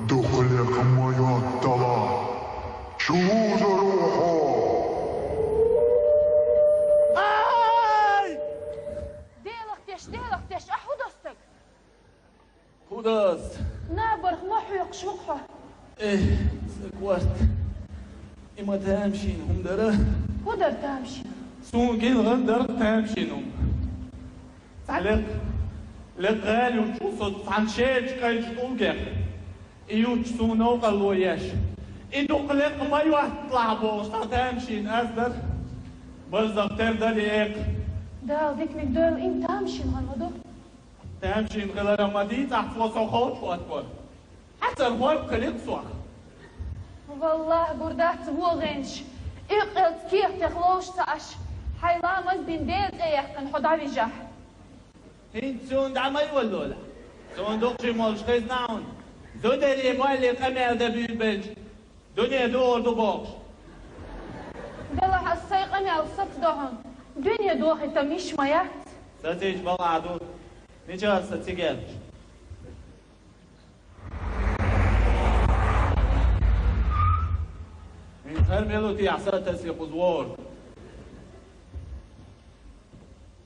دخلك معطلة شهود روحه. Ay! ديلك تيش أحو دوستك Kudast. نابر محو يقشوقها سكوت. إما تامشينهم درا. قدر تمشي سون جيل غندر تامشينهم. تعلق. لقال يوتشوص عن شيء كايش تولجر. يوتشو نوقل وياش. إنه قلق ما يطلع بوش تامشين أصدر. برزق تردل إيق. دال ديك نقدر إن تمشي مهندو تامشين غير رمادي تحت وصوخوت واتبر. حتى الغواب قلق سواق. والله بردات هو غنش إقلت كيف تخلوش تاش حيلامز بين ديت إيقن حدا بيجح هين سون دعمي واللولا. سون دوقشي مولش خيز ناون. زو داري بالي قمع دبي البنج. دنيا دور دو بوكش. دلا حسيقني أو صدهن دنيا دوخي تميش ميات ستيج بقى عدود. نجا ستيجالش. من هر ميلوتي عصا تسيق زوار.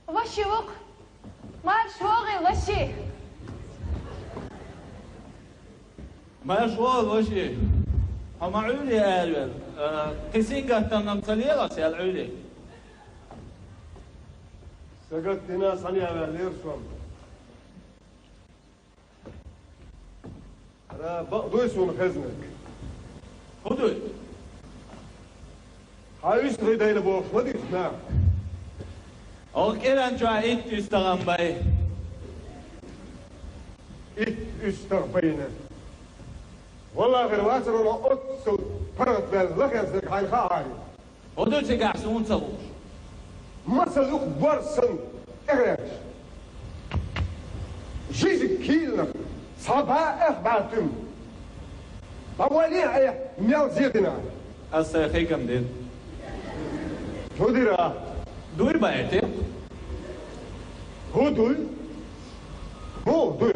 وشي وق مارش وغي وشي ما شوال وشي. هم عولي ألوان. قسين قهتنا مصليغس يا العولي. سقط ناس عني على ليرسون. أنا بقدوس من خزنك. خدوي. حايش تغيدي لبوخ ما ديش نعم. أوكي أنت عيد تستغم باي. إت استغبينا. والله غير واسر ولا أتصل فرط باللخز حين خاعي. خدوي تقعسون صبوش. مسلوك برسن إغراش. جيزك كيلنا صباح إخباتم. بوالي أيه ميال زيتنا. أستيقظ كم دين. شو ديرا؟ دوي بايتي. هو دوي؟ هو دوي.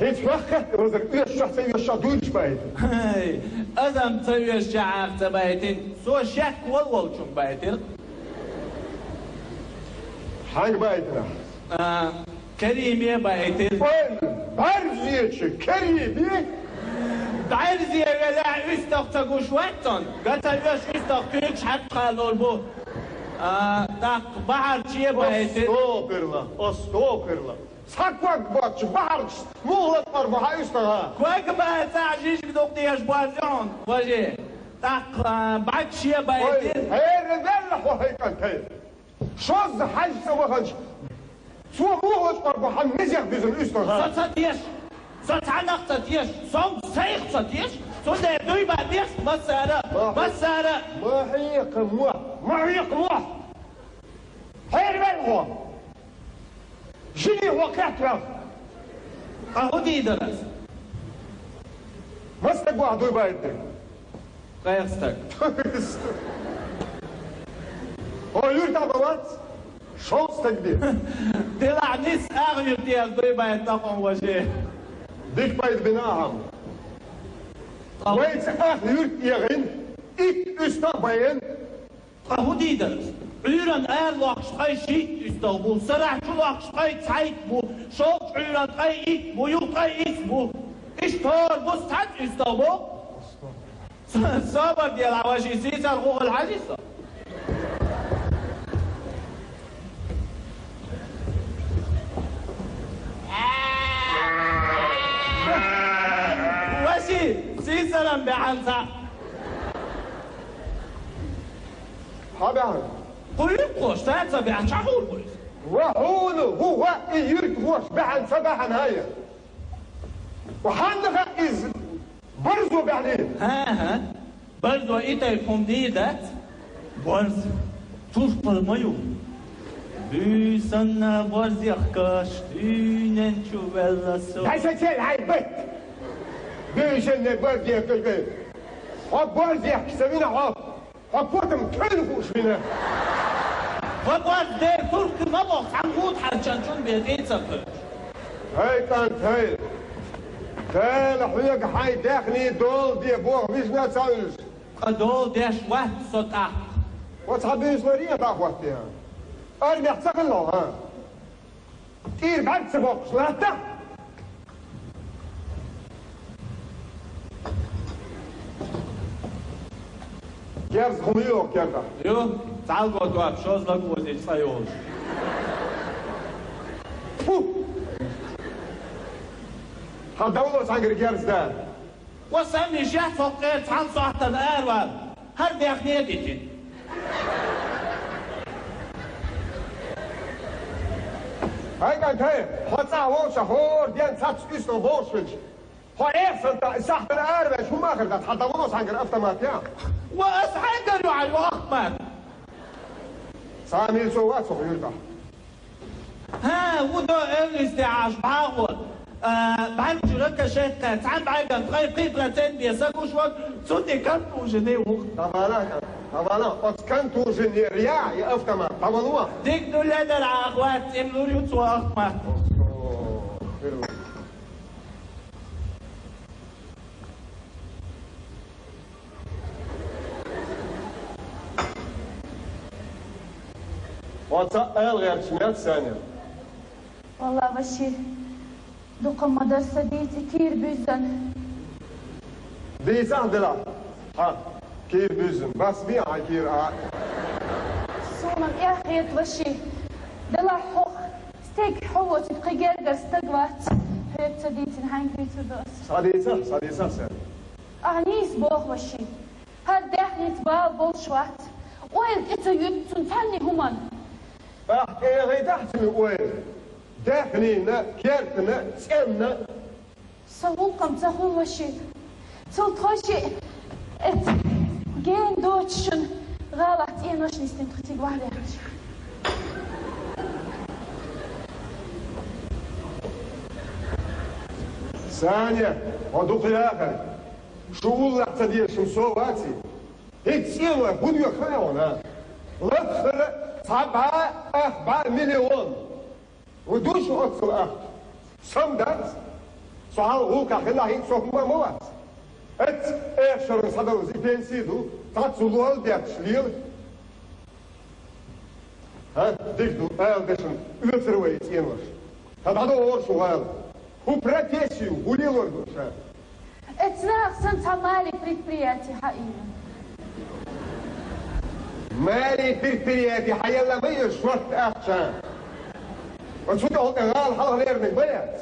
هيت فخت رزق إيش شخص إيش دويش بايت. هاي أزم تسوي الشعار تبايتين. سو شك والله شو بايتين. حاج بايتنا. كريمية بايتين. وين؟ برزيتش كريمي. بعرزي لا استغتقوا شويتون. قلت ليش استغتقش حتى قالوا بو. داق بحر شيء بايتين. أستغفر ساكوك باتش بحرش مغلط أربعة استغا. كويك بقى تعجيش بدقتي أشبازون. وجه. داق بعد شيء بايتين. هي ردلح وهيك الكيف. شوز حاج سوهنش. سو مغلط أربعة مزيق بزن استغا. ستيش. ستعنق ستيش. صم سيخ ستيش. سنة دوي بعديش مسارة. مسارة. ما هيق موح. هير بالغو. جيني وقعت له. أهو دي درس. ما استقوا دوي بايدك. غيرستك. هو يرتع بوات. شو استقدي. طلع ناس أغير ديال دوي بايد تقوم وجه. ديك بايد بناهم. وين سقاف يرت يغين. إيك استقبين. أهو دي درس. عيران آل واقش قاي شيء يستوبو سرح شو واقش قاي تعيد بو شوق عيران قاي إيك بو يوق قاي إيك بو إشتار بوس تعد يستوبو صابر ديال عواجي سيسا الغوغ الحديثة واشي سيسا لم بعنسا حابعن. قلقوش تاتا بيعن شعور بويس وهولو هو يرك وش بعن سبعن هاي وحنغ إز برزو بعدين ها برزو إيتا يكون ديدات برز تشبر مايو بيسنا برز يخكاش دينن شو بلا سو هاي ستيل هاي بيت بيشن برز يخكاش بيت وبرز يخكسمين عاف وبورتم كلفوش بنا فبرز دي ترك مبوخ عنقود حرشان شون بيدين سفر هاي كانت هاي Tell huyg hai dechni dol die boog wis net zous. Gedol der Schwert so da. Wat habis loria da wat ja. Armi tsaqlo ha. Tir bad sabok slata. Gerz khumio kerda. Jo, zalgo du ab shoz la gut ich sayos. Hadawlo sangir gerz da. وسامي جه فوقيت عن صحة الأروى هردي أخنيتي Hij kan hij, wat zou ons hoor, die zat is nog hoorspels. Hij eerst dat zag de aarde, hoe mag dat? Had dat ons hangen afgemaakt, ja. وأسعد على الوقت Sami zo wat zo jullie. ها ودو الاستعاش معاول بعد شركة شركة تعال معايا تغير قيدرتين بيساقوا شوك صوتي كانت وجنيه وقت طبعا كنت وجنيه رياء أفتما طبعا ديك دول لنا العاقوات إمنور يتسوى أخمات واتسأل غير شمال ثانية والله بشير دوق مدرسة دي كتير بيزن دي سهدلا ها كير بيزن بس بيع كير صونا يا أخي بشير دلا حق ستيك حوة تبقى جرجر استقوات هيك سديت نحن كيتو دوس صديسة سهل أعنيس بوخ بشير هاد داخلي تبال بولشوات وين إتا يتسن تاني همان إيه غي تحت من وين داخلينا كيرتنا سألنا سووكم تهو بشير تلتوشي ات جين دوتشن غلط إيه نوش نستنتختي واحدة ثانية ودوق الآخر شو اللي اعتدي شمسواتي هيك سيوة بدو يخيونا لفر 7 مليون ودوش أكثر أخ سمدت سوال هوكا خلا هيك سوكما موات ات ايشر صدر زي بينسيدو تاتسو ديك شليل ها ديكدو ديشن ويترويت ينوش هذا هو سؤال هو профессию гулилор душа. اتناق سنتا مالي предприятие حقيقة. مالي предприятие حيلا ما يشورت أخشان. وشو هو قال حلو ليرني بيت.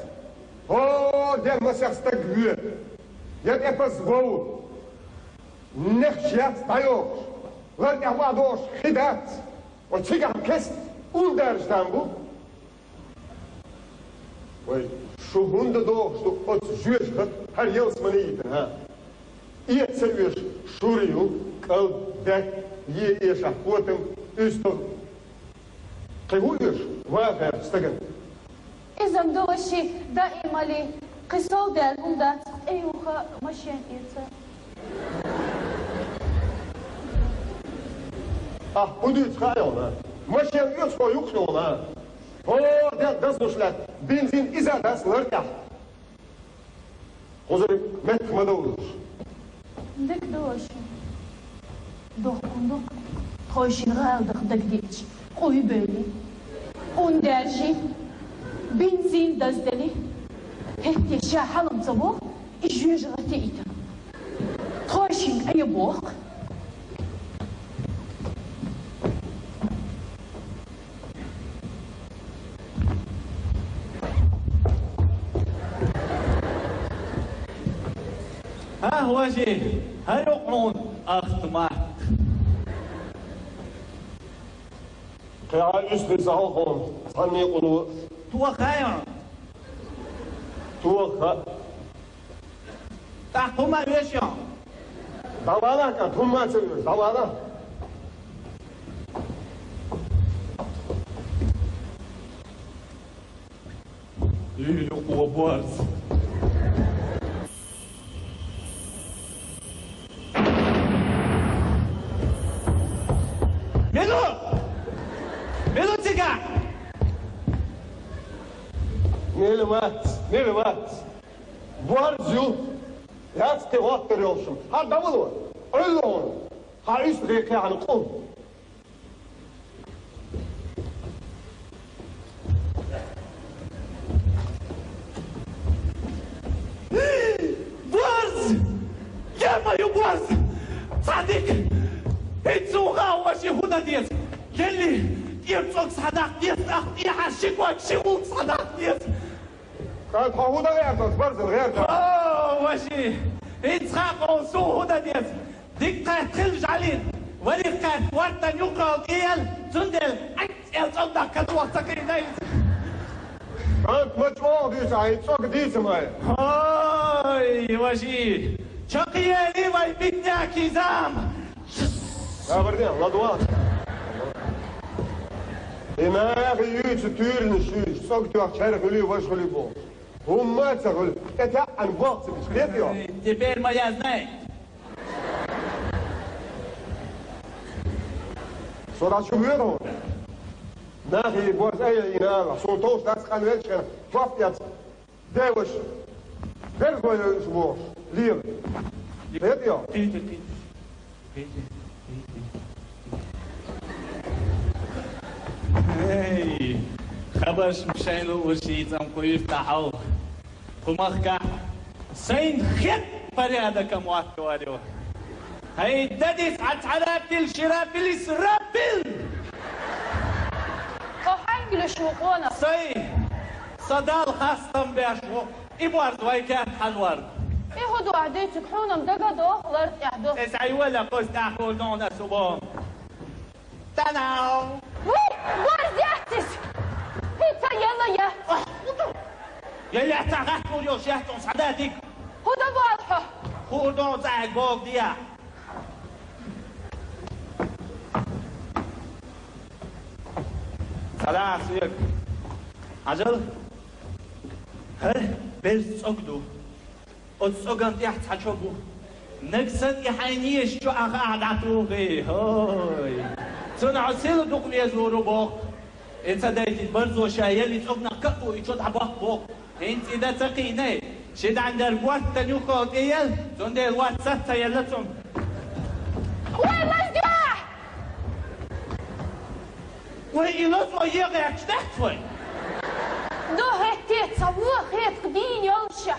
هو ده مسيح استقبل. يد أبز غو. نخشيات تايوش. ورد أحوادوش خدات. وتشجع كست أولدرش دامبو. وي شو هند دوغ شو أت جوش خد هر يلس منيتن ها إيه تسويش شوريو كل ده إيش أحوتم إستو قيويش وافر استجن إذا مدوشي دائما لي قصو دال هندات أيوها مشين إيتا بديت خايونا مشين يسكو يكشونا Oh, dat is nog slecht. Benzine is dat is lekker. Hozer met madoos. دك دوشي دوك خوشي غالدك دقديتش خوي بالي وندارجي بنزين دزدلي هتي شا حلم زبوخ إجوج غتيتا خوشي أي بوخ ها هو جي هيقعون أختمات قراءة يسري سهوخون صني قلو تو خير توخ تحكم بيشيا دوانا كان ثم ما تسوي دوانا ليلو وبارز ميلو تيجا نيل مات Varzu, laatste waterjosjem. Ha double. Alone. Ha is reke aan het grond. برز ياما يا برز صديق اتسوغا وشي هنا ديت يلي يبصق صدق ديت اختي حشيك وشيوك صدق ديت Gaat hoe dan weer dat Varzu weer dat. وشي اتسخاق وصو هنا ديت ديك تخلج عليه ولي كان ورطة يقرأ ديال تندل اكت صدق كدوة سكرين Gaat met wel die zijn, zo gediet mij. هاي وشي شقياني ويبنيا كيزام Ja, maar nee, laat wat. In eigen uurtje turen is juist. Zo ik dacht, herg jullie was jullie bol. Hoe maakt ze jullie? Dat ja, en wat ze beschreef je. теперь моя знает. Zodat je weer hoort. Na je wordt eigen in aan. Zo'n toast, dat gaan we weten. Wacht je het. Dat was. Dat is wat je woord. Lier. Weet je? هاي خبرش مشايلو وشيت ام كويف تاعو ومخكا سين خيط فريادة كموات كواريو هاي داديس عتعرابل شرابل سرابل وحنجل شوقونا سي صدال خاصة بيشوق إبوارد ويكات حلوارد ايه هدو عديتك حونا مدقدو غلرت احدو اسعي ولا قوست احول نونا سبون تناو وي ورد يحتس هيتا يلا يا يلي اعتقدت موليو شهتون صداتك هدو واضحو خوردون زعق بوك ديا خلاص يك عجل هر بيرس اقدو اتصقن تحت حشوبو نكسن يحينيش شو اقعد عطوغي هاي صنع سيلو دوق يزورو بوك انت دايتي برزو شايلي تقنا كفو يشود عباق بوك انت اذا تقيني شد عند الوقت تنيوكو ايال زون دي الوقت ستا يلتهم وي مزدوح وهي لطوة يغيك شتحتوي دو هيتي تصوخ هيت قدين يلشح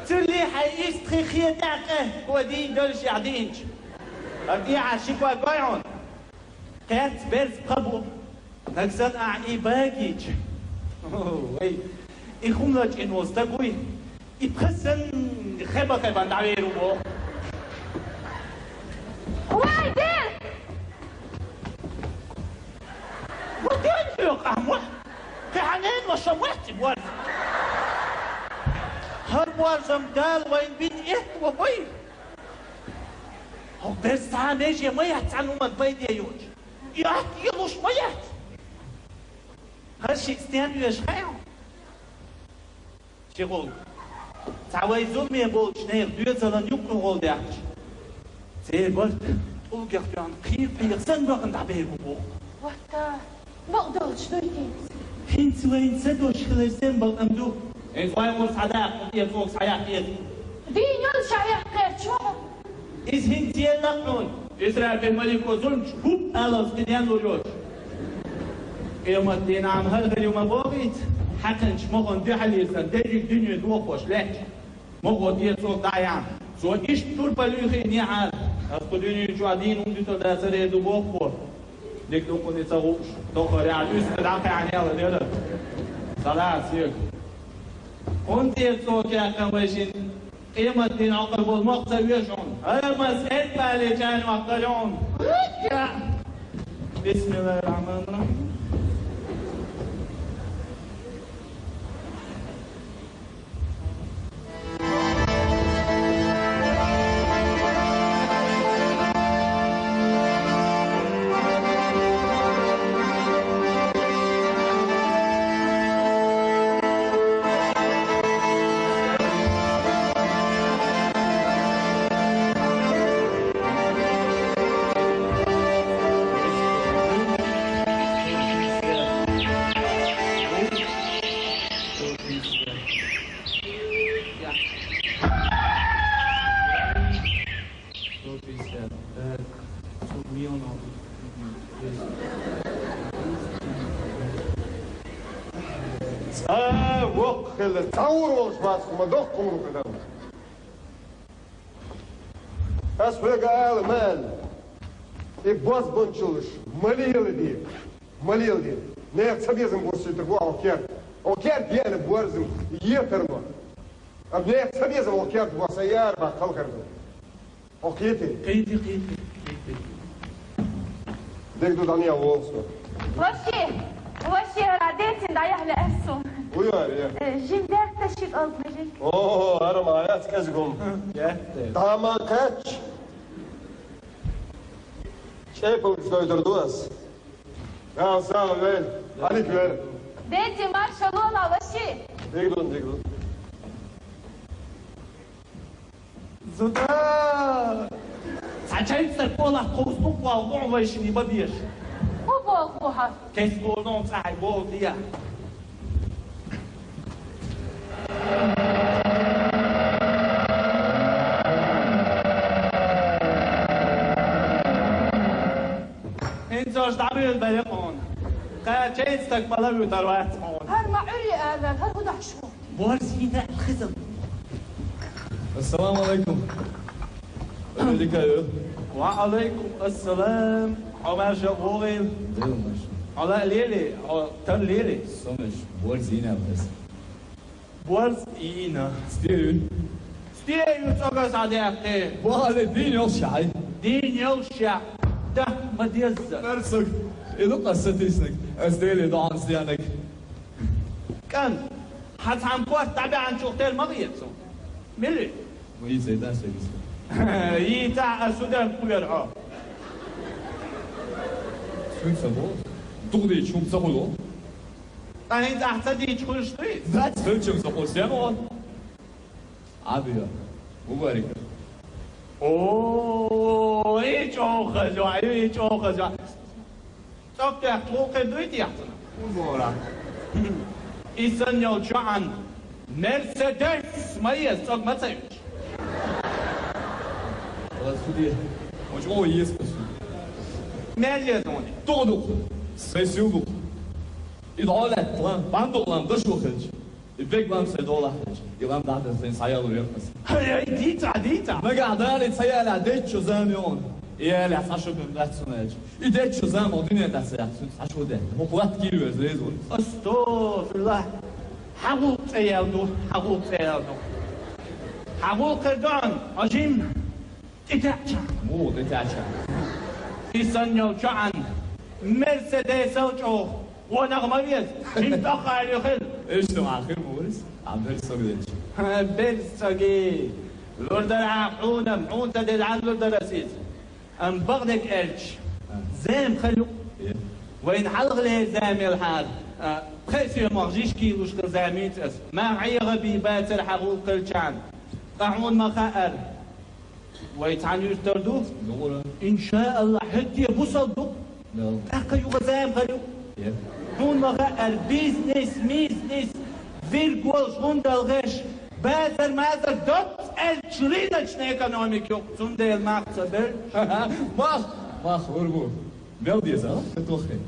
تلي حيست خيخية داقه ودين دولش يعدينش أبدي عاشقوا قايعون قيرت بيرز قبو نكسن أعني باقيج وي إخوم لك إنو استقوي إبخسن خيبا خيبا دعويرو بو وي دير ودين فيق أحمد كحنين وشوحت بورد هر بورزم دال وين بين إيه وبي هو بيرز تعانيش يا ميت عنو من بيد يوج يحت يلوش ميت هر شيء استيان يشخيعو شغل تعوي زومي بول شنير دوزلن يقرو غول داعش سير برد أوجرت عن قيل في سن بغن دعبيه بو وقتا بقدرش دويتي هنت وين سدوش خلصين بالأمدو انت وين مرس عداق قضية فوق صحيح يدي دين يلشح يحقير شو إذ هنت يلقون إسرائيل بالملك وظلم شهوب ألف دنيان لوجوش يوم الدين عم هلغ اليوم بوغيت حقن شمغن دحل يسن تجي الدنيا دوخوش لك مغو دي صوت دعيان سو إيش طول بلوخي نيعاد أسكو دنيا جوادين ومدتو دا سريدو بوخور ديك دوكو نتاغوش دوخوري على الأسن دعقي عن يلا ديلا خلاص يك كنت يتصوك يا قواشين قيمة الدين عقب المقصى ويشعون هذا مسئل بالي كان وقتلون بسم الله الرحمن الرحيم telde tavur oluşmaz kuma dok kumruk eder. As pega mal. E boz bonçuluş. Maliyeli diye. Maliyeli diye. Ne yapsabezim bu sütü bu alker. Alker diyene borzum yeter mi? Ab ne yapsabezim alker bu sayar bak kalkardı. Okiyeti. Qeyti. Dek daniya olsun. وشي راديتي ضايع لأسهم Uyar ya. جيمداك تشيك ألطمجي Oo, arama hayat kazgım. Daman kaç? Şey yapalım doydurdunuz. Ya sağ ol ver. Hadi ver. ديتي مارشالولا وشي Degdon. Zıda. Saçayıpsa kola kovstuk var bu var işini badiyir. مو بوخوها Kes goldan sahi bol diye. انت ايش تعمل البلكون؟ قاعد شيء استقبله وتروات هون. هر ما عري آذان هر هو دحشو بورسينا الخزم. Esselamu Aleyküm. Ömelik ayı. وعليكم السلام. عمر شغوغل. Değilmiş. على ليلي تر ليلي. Sonuç. Bu zine yapmaz. بورس اينا. Stiyün. ستيو تسوغس عديقتي. Bu hale din yok şahay. دين يوشع. ده مديزة. Versek. İlk asıtısınık. Esteyli doğan isteyenek. كان حتى عم كوات تعبي عن شوختين مغيتسو. ملي. Bu iyi seyden söylüyorsun. يتاع السودان كويرها. Çünkü bu. Doğru çok sapolo. أنا إذا احتدي تكون شطيت. Zaten çok sapolo. Sen o. Abi ya. Bu harika. اوه ايش اوخزوا ايش اوخزوا صوت يحتوق دويت يحتنا ومورا إيسان يوجعن مرسيدس ميز صوت ما تسيوش Orası diye. Hoş o iyi espresso. ماليزوني Doğru. Sesiyor bu. İdalet lan. Ben de olan dış okuyucu. İpek ben size dolaşıcı. Yılan daha da sen sayalım yapmasın. هاي ديتا ما قاعد قال تسيال عديت شو زاميون يا لا ساشو من ذات سناج إديت شو زام الدنيا تسيال ساشو ده مو قوات كيلو زيزون استغفر الله حقوق سيالدو حقوق كردان أجيم تتعشى مو تتعشى إيسان يوجعن مرسيدس وجو ونغمة بيز انتقى على خل إيش تو آخر مورس عبد الصغير بلسقي لوردر عقونا محون تدل عن لوردر أسيس أم بغدك أرش زام خلو وين حلق له زامي الحال خيسي مرجيش كيلوش زامي تأس ما عي غبي باتر حقوق الشان قعون مخائر ويتعن يستردو نورا إن شاء الله حتى بوصلدو لا أخيو غزام خلو هون مخائر بيزنس virgol hundalgış bazı mazır dört elçiliğine ekonomik yok. Sundel maksadır. ما خوربو بيل ديزا توخي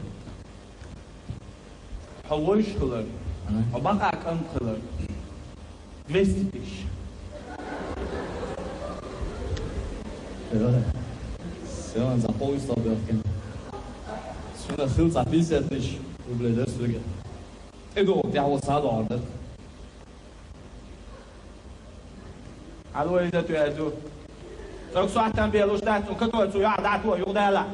Havuç kılır. Bak akım kılır. Vestiş. سيان زحوي صابر كان شنو خلص عبيساتش وبلادس رجع إدو تعو صادو عرضك Alô, ainda tu és o. Só que só também os dados, o que tu és o já dá tua, eu dela.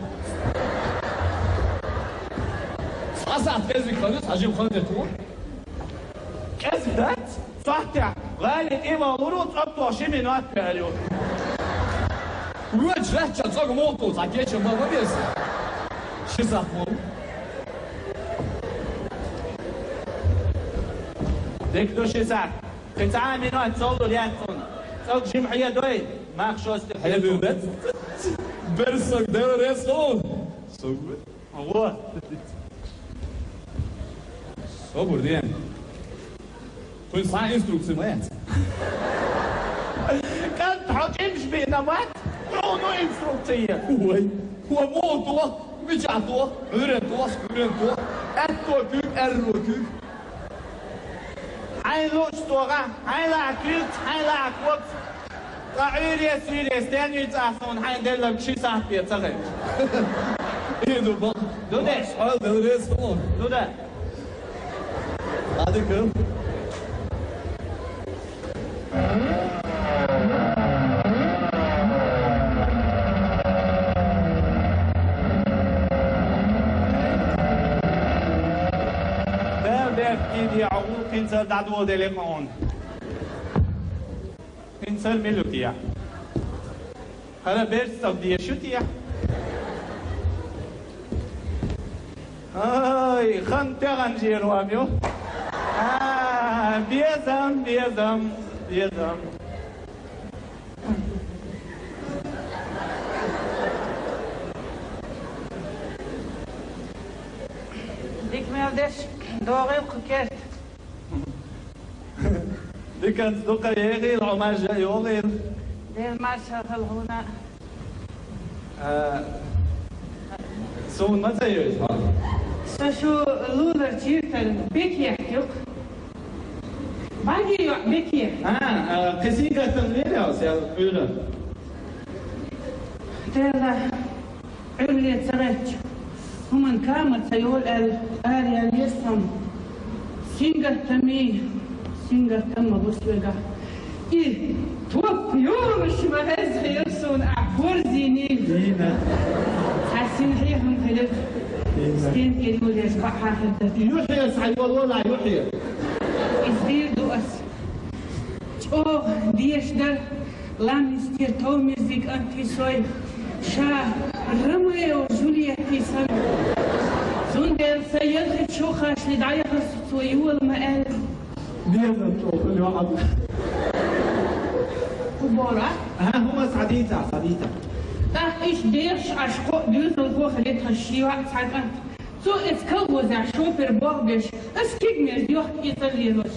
صعصع تكذب خالص عجيب خالص يتوه كذبت؟ صح غالي ايه مولود قطع شي من وقت اليوم. ويش لا تشتغل موتو زكيش ما بيس شو صاحبه ديك دوشي ساعة. كنت عامل وقت صولو ليانتون. صوت جمعية دوين. ما خشوست هيا بيبت برسك ده رسول هو صبر ديان كل ساعة انستروكسيونات كانت حكيمش بينا وقت. رونو انستروكتية. هو موتو بيجاتو ورنتو اتو كيك ارو كيك Hein Lutstoga, hein la Kult, hein la Quot. Ra'uries, Uries, der nicht Achtung, hein der Lachisa, wir zurück. Du bak. Du das. Hadi res falan. Du da. Hadi kız. Die Augen Pinsel da du Telefon. Pinsel Melodia. Hala bers of die Schutia. Ay, Hunter Giro amio. Ah, Biesam. Ik meld dus door heel gekerd. Die kannst du karriere, Omar Jayolir. دير مارشال هنا So, was sei ich? سشو لولر تيرتل بيكي يحكيك باقي بيكي Qesiga tanvira, ja, Öle. تيلا عليا تسغيت هم كامل سيقول الآلية اليسم سينجا تمي سينجا تم بوسوغا إيه توب يوم الشبهز يرسون أعفورزيني حاسين حيهم هلف ستين يقول يسبع حافظة يحيى سعيد والله يحيى إزدير دوس ديش در لامستير تو ميزيك أنتي سوي شا رمي وجوليا كيسان سندر سيد شو خاش لدعي خص سويول ما قال بيرنا شوف الواحد كبارة هو سعديتا إيش ديش عشقو ديوزن فو خليتها الشيوع سعد أنت سو اتكوز عشوفر بوغش اسكيك مير ديوح يطليلوش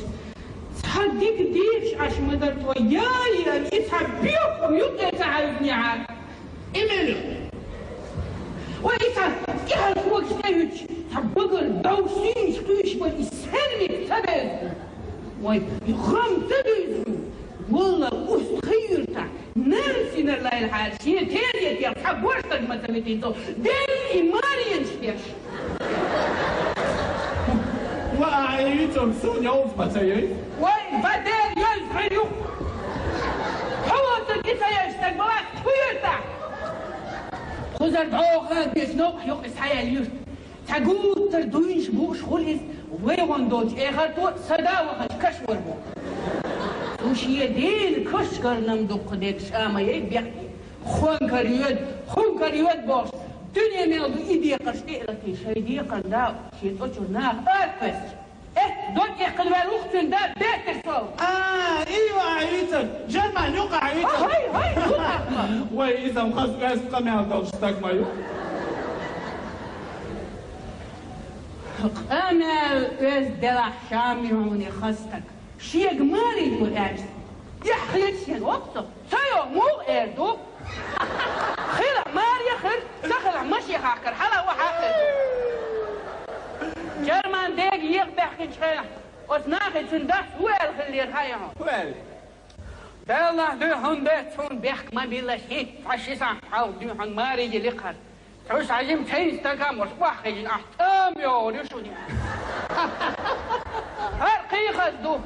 صحديك ديش عش مدرت وياي يتحب بيوكم يبقى تعايزني عاد إميلو وإيسا إيها الفوق شتايوش تبقر دوسين شكوش بالإسهرمك تبز وي يخرم تبزو والله أستخيرتا نرسين الله الحال شيء تيريت يا صحاب ورشتك ما تمتيزو دي إيماني ينشتيش وأعيتم سون يوف ما سيئي وين بدر يزغيو حوض الكيسة يشتك بلاك تيرتا خزر دعوغا بيشنوق يوق إسحايا اليوت تقول تردوينش بوش خليس ويوان دوج إيغاتو صداوة كشور بو وشي دين كشكر نمدوق ديك شاما يبيحكي خون كريود بوش دنيا ميلدو إيدي قشتي لكي شايدي قنداو شي تقشر ناغ أرفس دوك يقل بالوقتن دا بيتر صوت ايوه عيتم جمع يقع عيتم هاي وإذا مخص قاس قمع دوشتك مايو أنا إز دلع شامي هوني خستك شي جمالي يقول أرس يحلت شي الوقت سيو مو إردو خير ماريا خير سخل مشي حاكر حلا وحاكر جرمان ديك يقبح كنشخينا وسناخي تندس ويل خلير هاي هون ويل دالله دو هون بيتون بيحك ما بيلا شيء فاشيسان حاو دو هون ماري يلقر تعوش عجيم تين استقام وصباح خيجين احتام يو ريشوني هرقيقة دو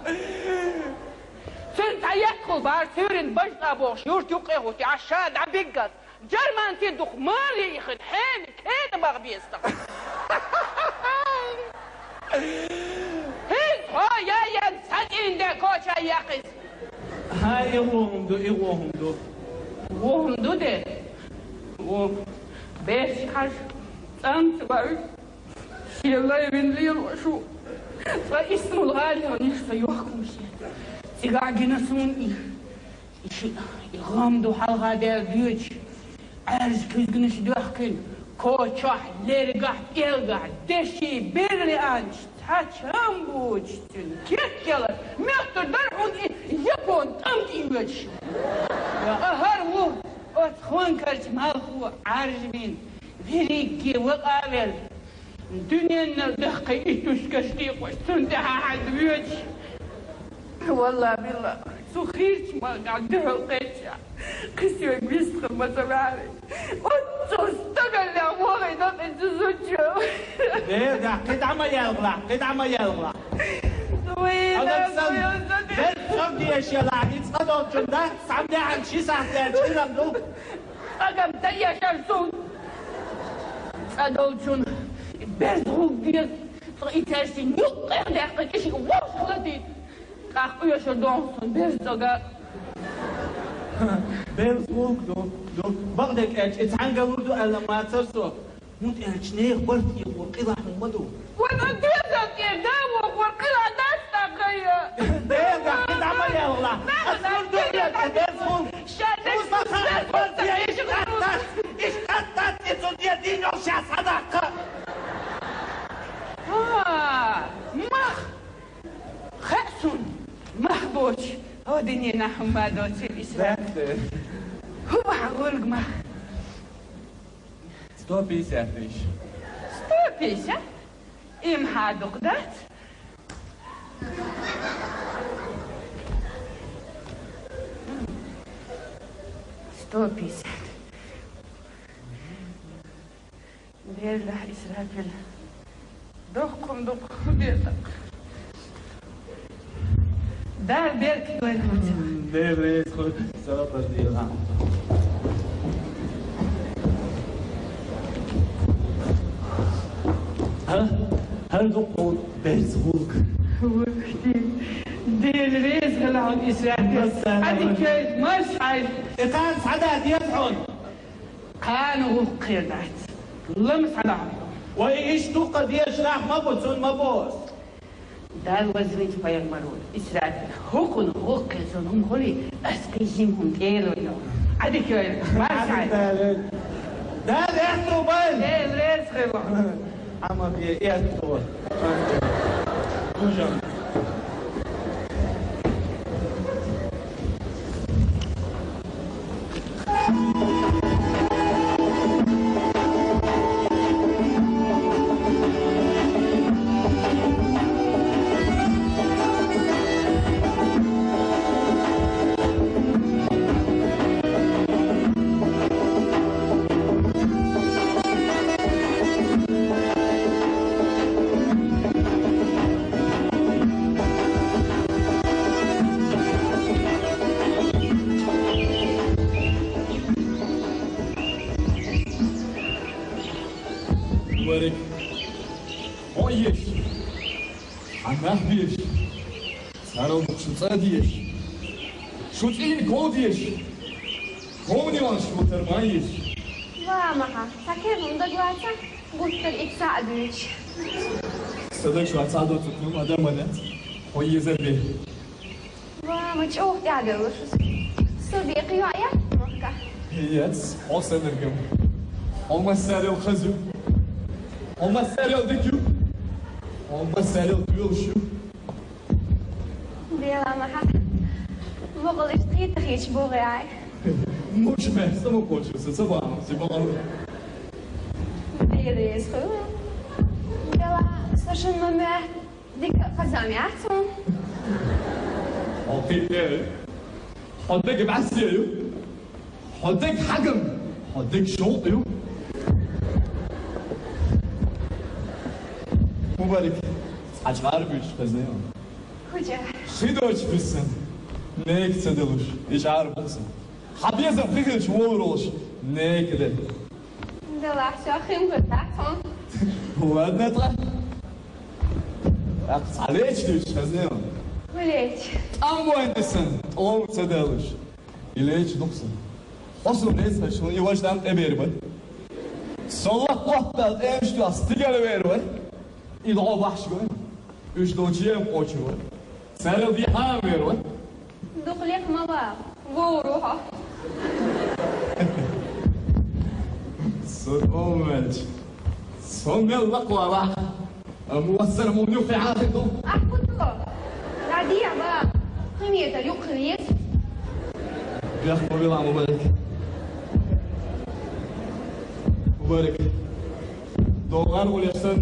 سنت يدخل بار سيرين بجنا بوش يورت يقيهو تعشاد عبيقات جرمان تدخ ماري يخد حين كيد بغبيستا هيز هو يا سدين دا كوشا يقس هاي وهم دو ده بيش حش أنت بعد شيء الله يبين لي الوشو فاسم الغالي ونشفى يحكم شيء تقاعدين سوني شيء يغامدوا حلقة دير بيوش عارز كيزقنش دوحكن كوشاح ليرقاح إلقاح دشي بيرلي أنش تحشام بوشتن كيكيلا ميختر درحون يبون تمت إيوش أهرو أتخوان كرش مالخو عارجبين ذريكي وقابل دنيا الدقي إتوش كشتيق وستندها عد بيوش والله بالله سخيرش ما قعدها وقيتها قسيو بيسخ ما سمعني وتستقل يا أخوي ده انت زوجه ده قد عم يلغلا قد عم يلغلا وين ben çok diye şeyler hiç adamcımda samde hangi saatler çıramdu أقام تيا شرسون أدولشون بيرزوك ديال إتاسي نيوقع داقة كشي واش خلاتي قاق يشو دونسون بيرزوغا Bezbuk do bagdek et hanga urdu alla ma tarso mut elçne qort yqul qida humadu وانا ديزك يا داو وقلا داستا قيا ده قد عم يلغلا اسمر دنيا bezbuk شادك إيش قطعت إتوديا دين وشا صدقة مخ خأسون مخبوش هو دنيا نحن ما دوتي الإسلام هو عقولك مخ Stop isso, Beatriz. ستوبيشة إم هادوك دات ستوبيشة بيرلا إسرائيل دقكم بيرتك دار بيرك وين Devre salata diyor ha. Her doktor bezbuk دير ريز غلعون إسرائيل هذه كيف مش عايز كان سعدات يدعون كانوا قيادات لمس على عمرهم وإيش توقد يشرح مبوسون مبوس دار وزنيت بيان مرود إسرائيل هكون هكذا هم هولي أسكيجيمهم ديرو يوم هذه كيف مش عايز ده يحتو بل دير ريز غلعون عما بيحتو وجم Mübarek. O yeş. Anah yeş. Sarıldık şu sad yeş. Şu çiğ kod yeş. Komni var şu terman yeş. وامها فاكرهم دلوقتي قلت لك ساعدوش Sadak şu an sağda oturtmuyorum adam adet. O yezer be. وما تشوف قاعدة وش صديقي ويا مكة Yes. O sanırım. Olmaz serial kazı. Olmaz serial dikü. Olmaz serial duyul şu. بيلا معها بغلش تخيط تخيش بوغي Muç mehsa mı konuşuyorsun sabah? Sabah. بيلا يسخو بيلا سوشن ما ديك خزامياتهم حطيت ايه؟ حطيت بعسيه. حطيت حجم. حطيت شوطي. Mübarek. Açar bir kazıyor. كوجا Şidoç bilsin. Ne eksedelir? Hiç ağır bulsun. Habiyazın fikir çoğur olur. Ne ekede? بيلا شو خيم بتاعتهم Ulan ne tra? Ya saleç diyor kazıyor. وليش Am bu endesin. O eksedelir. İleç doksun. Olsun neyse şunu yavaştan eber var. Sallah vahtel emştu astigale ver var. İlgo bahş var. Üç doçiyem koçu var. Sarıl bir ham ver var. دخليك ماما وروحها Son olmaç. Son mellakla bak. موسر ممنوع في عاتقه. أحبطه العادية بقى خمية اليوكريت بياخد بيلعب مبارك. مبارك. Doğan ulaşsan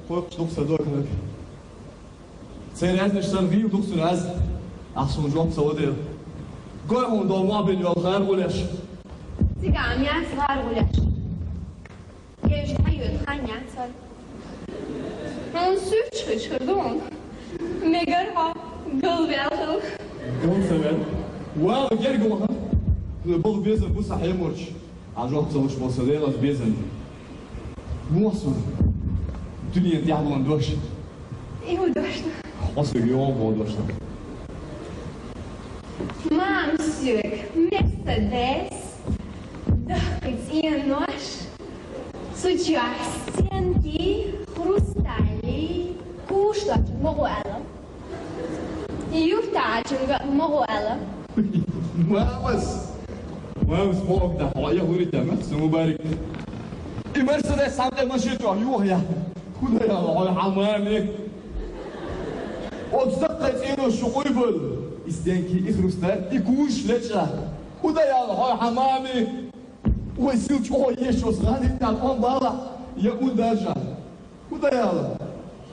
korktuk sadok. سير نشتغل فيه ودوكسون عز أحسن جواب سوداء قوي هون دوما بين الخير ولاش تقام يا صغار ولاش جيش حيو تخاني عسل هون سوتش خردون ميجرها قلبي عشل قوم سبب واو جرجوها البول بيزن بوسا حيمرش عجواب سوش بوسادير از بيزن موصل الدنيا دي عم ندوش ايه دوشنا أصل اليوم بودوشنا Mamsuk, Mercedes, дохать и нож, с участием хрусталей, кушать могуэла. Юфтачинга могуэла. مامس فوق ده حوايا هوري تمس مبارك مرسيدس عند مشيتو يوه خذها يا الله حمامك وتسقط إنه شقيبل استنكي إخرستان يكوش لتشا خذها يا الله حمامي ويسيل شو يشوس غادي تاعهم بالا يقول داجا خذها يا الله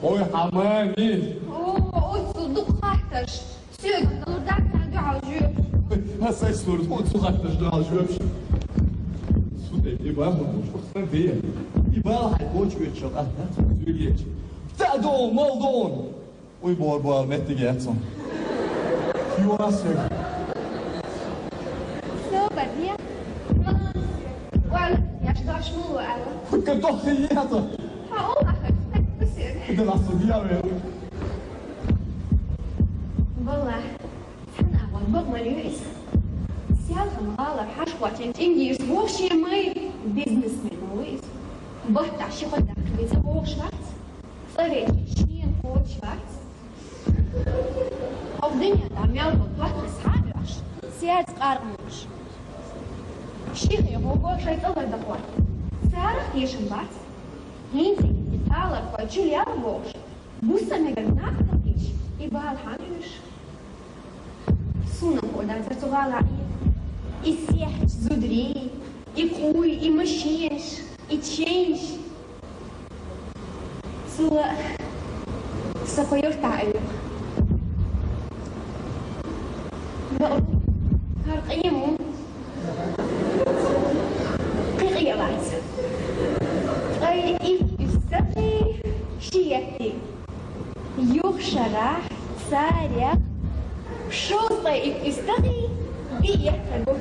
هو حمامي صدق خاطرش سيد نلدك تاع عجوب هسه يصير صدق تاع عجوب يبقى مش خصنا فيها يبقى حيكون شوية شغلات زوجية تعدون مالدون ويبور بور متجاتهم يوراسك سوبر ولا يشتغل شنو ولا كنت تخييطه هقول لك بصير ده العصبية وين والله أنا أول بقمة ليس سيالهم غالب حشوة إنجيز وشي ماي بيزنس من ويس بحتى شي خد بيزا هو شوات صريت شين فوت شوات أو الدنيا دام يالبو تواتس حاجش سياد قارموش شيخي هو شايت الله دقوات سارخ يشن بات هينزي تتعالب وجول يالبوش بوسا مجر ناقتكيش يبال حانوش سونا قولا ترتغالا يسيح زودري يقوي يمشيش يتشيش سوا سقيور تعيق بقول هرقيمو قيقية بعد غير يستقي شيئتي يخشرح سارق شو طيب يستقي بيحتاجوا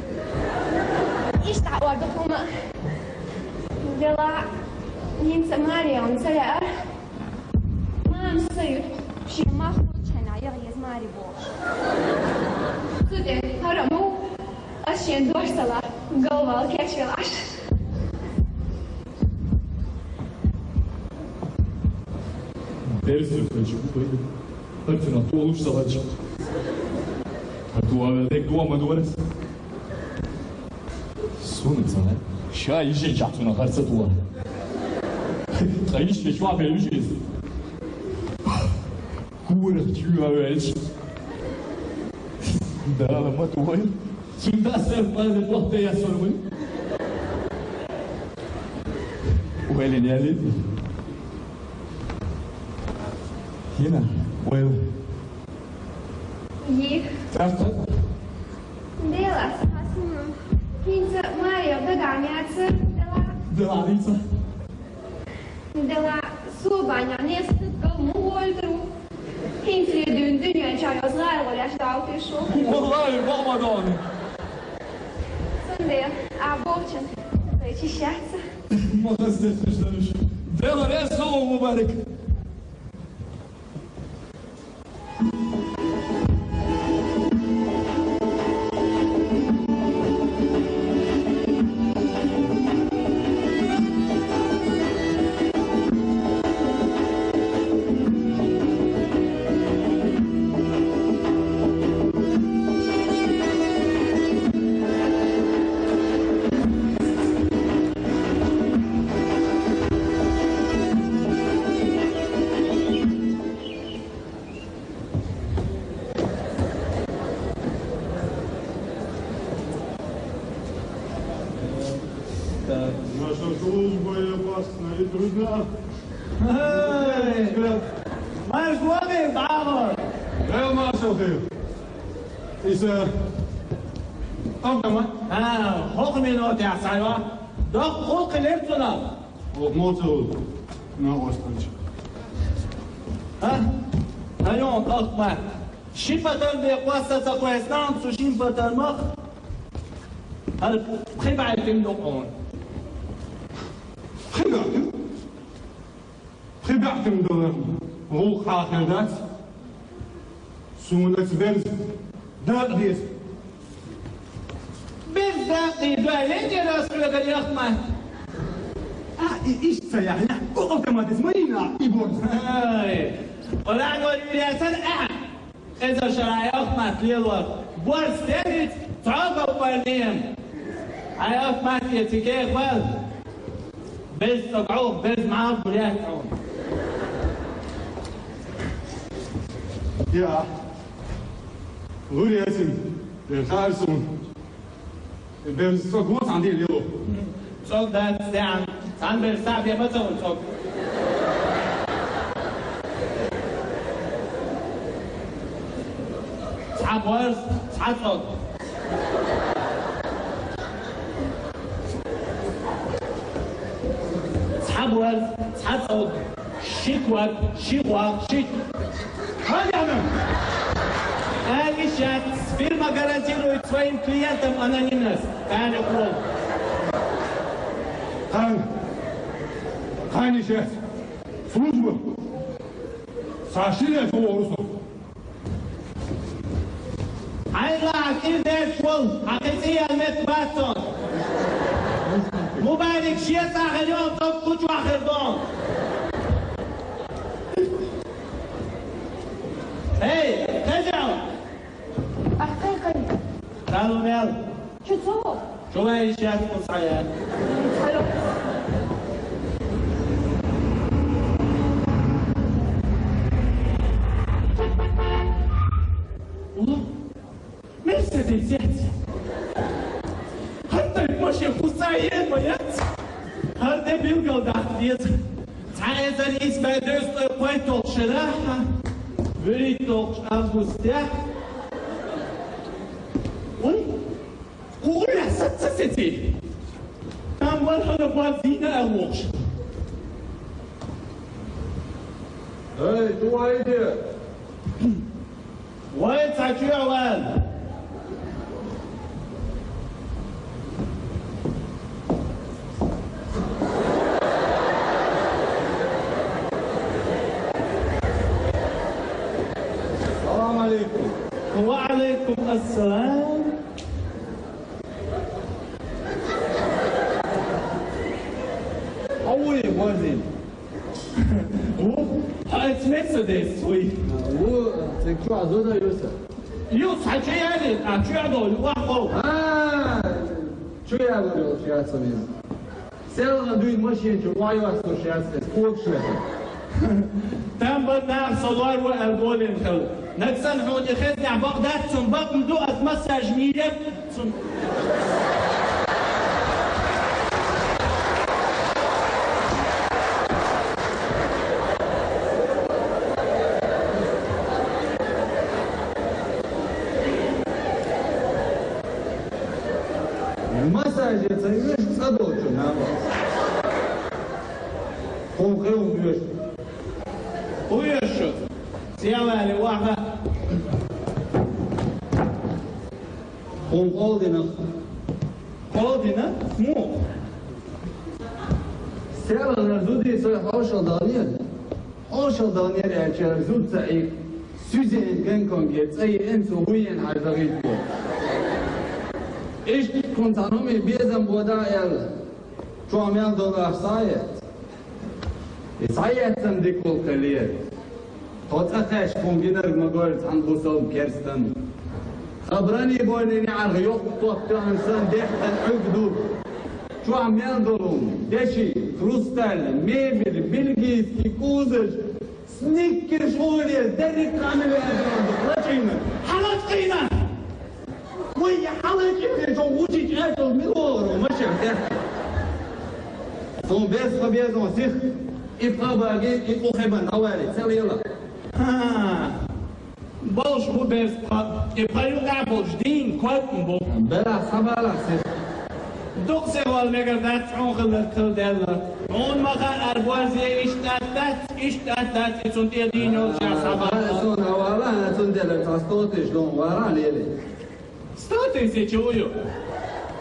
إيش تعودكم دلا ينسى ماريون سلا ما مسير شي ما خرج هنا يغيز ماري بوش كده هرمو أشين دوش سلا قلبه كاتشلاش Ders yapacağım böyle. Hepsini atı olursa alacağım. Dua tek duama duvarız. Sunca, şay işe çatına karşı dua. Kayış ve şu an vermişiz. Kura tüya vermiş. Dağılma duayı. Şimdi sen bana bu ortaya sormayın. O elini yerledi. هنا وين؟ يك تعرف ديلاس حسنا هينزا ماريو بقى مياتر دلا عريسة دلا صوبانيا ناس تتقل مو والدرو هينزا يدون دنيا جاي صغار ولا شدعو في الشوق والله ماما دوني صنديق عبوشن زي شحسة ما غزتش مش دلا ناس هو مبارك Наша служба опасна и трудна. ما يسواني تعاغر Helemaal zo veel. Is ook nog maar. Hoog minuten ja, zei we. Doch goed geleerd vanaf. Op motor. Nou, Oostendje. Hayon, ook maar. Schipperton de kwasta sa kwestan, zo schipperton mag. Had gebruikt hem nog on. Gebruikt hem door hoe graag en dat. Zo'n dat wens. Dat is. بالذات دوالين يا رسول الله يا أخوان. إيش سياحنا؟ وقت ما تسمعينا يبون. ولا نقول لي أسد إذا شرعي أخوان ليلور بورس تاني تعبوا بالنيم. هاي أخوان يتكي أخوان. بس تقعوه بس معاه بلاد تعون. Ja. Hoe die is de gaarzoen. Ik ben zo goed aan die leeuw. Zo dat staan. Zijn we staan weer met zo'n zo. Schapwers, schapwers. Schapwers, schapwers. Schickwat, schickwat, schick. Hadi Алишат, фирма гарантирует своим клиентам анонимность. Keine Frage. Keine Scherz. Служба. Сообщили этого Орусу. Айла, кирдер швол, حقيقية المتباتون. مبارك شيء صار اليوم صوت كوش واخر دون. Hey, ترجعوا. أحقيقي قالوا ميل. شو تصور؟ شو هاي الاشياء المصحية؟ حلو والله مرسيدس يات. حتى المشي خصائيين ويات. هذا بيلقى دعيت. تعال إيش بدرس قويتو شراحة. بريتو أغسطس. وقول ستي كان مرحلة بازينا أروش Hey, doe hij dit? وين تعجوا أول Salam alaikum. وعليكم السلام قوي موازين. It's Mercedes, oui. هو شو عزوزة يوسف. يوسف حكي يعني أشعله الواقع. شو يا ولد شو يا سمير؟ سيرنا دوين ماشين شو وايو أستو شو يا فوق شو. تم بدنا صور وأقول إنخل. نكسن حود يخدني على بغداد ثم بقم دوقة مساج ميلة ثم. المساج يتصيرش صدوق شو نعم. هم خيرهم بيش. ويشوف سيالي واحدة هم قولنا. قودنا مو سيرنا زودي صيح عشر دانيال. عشر دانيال يعني زود سعيد. سوزين كان كونجيت أي إنس وين حيفريد بيه. إيش كنت عنهم بيزن بودايل شو عميان دولار صايت صايت صندوق الكلية قد أخش كون جنر مقولت عن بوصل كيرستن خبراني بوني على غيوق طوط إنسان ديحتن عقدو شو عميان دولهم دشي كروستال ميبل بلجيس كيكوزش سنيكر شغولي درك عمل رجينا حلقينا وي حلقة جو وجي جاتو ميور ومشي عتاه son bes خبيزون سيخ إبقى باقي إبقى خيبان أولي سأل يلا Bolş bu bez payuqa bolş din koytun bu. بلا خبالا سيد Dokse wal megardat ongelir kildella. On maga arboazie ishtatat itsun din ol ja sabah. سون أولا تندل تستوتش لون ورا ليلي Stati se čuju.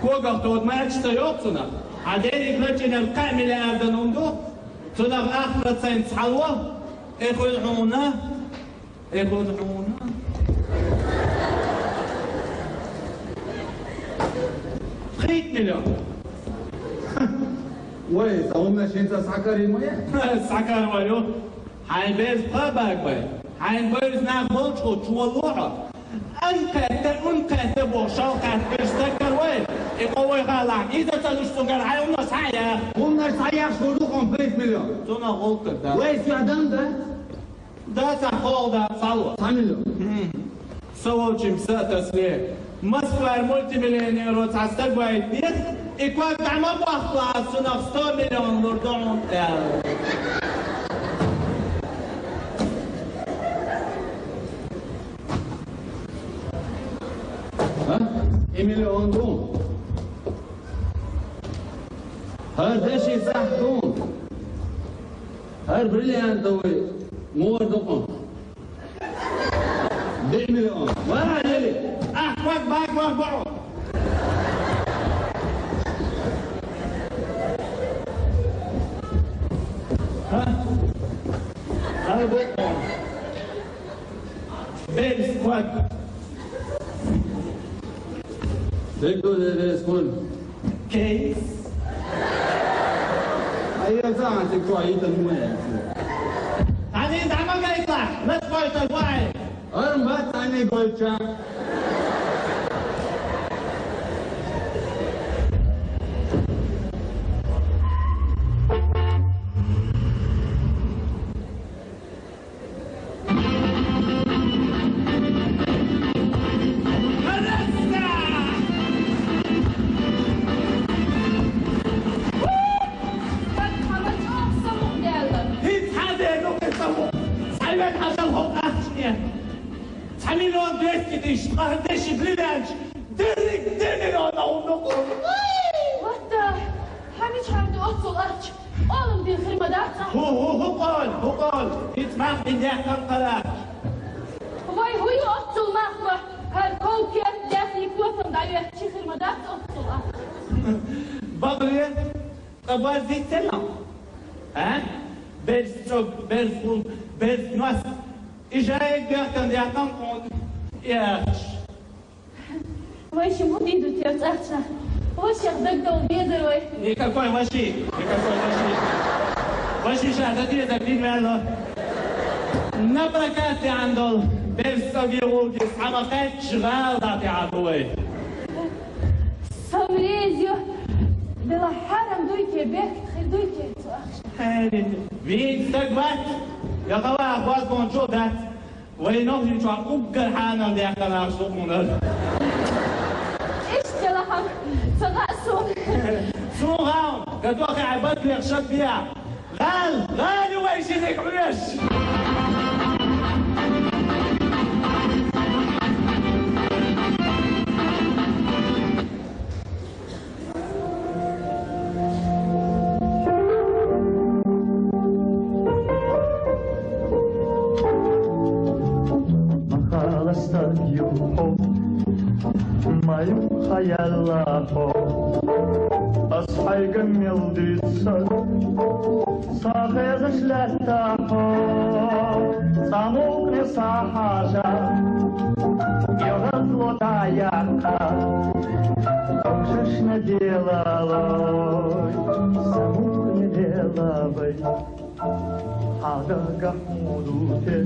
Koga to od mečta jopsuna. A deri glöčina kamile ardanundu. Tuna ahrat sen salwa. Ekhuduna. 3 milyon. وي صومنا شي انت سعكري مويا Sakar vayo. Hain bez pabak bay. Hain bez na bolcho chualuha. Unkete bo shawkat bez takar way. Iqoy ghala. Ida talushtungar hayuna saya. قلنا صحيح شروطهم 5 مليون Tuna golkar da. وي في عدم ده Da sa holda salwa. 9 مليون Совочим са тасве. Москва мультимиллионер от астагвай нет. И как там обахла сунав 100 миллион лордон. ها 1 مليون دون هذا شي صح دون هر بريليان دوي مور دقون 2 مليون ورا ليلي أحوك باك وابعو. أربعون. بيل سكواد. تقدر تقول كيس. أي ساعة تقطع يتمون هذه زعما قال يطلع. لا تفايت الوعي. أرمبات عني قلت Hatta همین چند اصل aç. Oğlum bir hırmadat. هو قال يتمح من يحكم قرار. Vay huyu atsıl mahva. Her kol kıyat deflik lafın da yötçi hırmadat atsıl aç. بغري قبازي سلام ها بس بس بس ناس إجاي قاعد يعطون ياش Vay şimdi didu tiyat açsa. Vay şahdak da olbiyedir vay. никакой وشي شهادتي تقديم ماله نبركاتي عندل بس صغير حمقات شغال ضعتي عدوي Samrezio. Bela haram duyke bek duyke açsa. فين استقبت يا خواه أخوات بونجودات وينوهي شو أقر حانا اللي أحنا نعشقون İşte laham. Sağasın. شو غاون قد وقع عباد لي خشب فيها غال ويشينك عيش خلصت يوحو ما يخيالله أصحي جميل ديسك صاغز شلتاحو صاموك نصاحاجا يغضلو تعياقا كوشش نديلاوي صاموك نديلاوي هذا قحمودوتي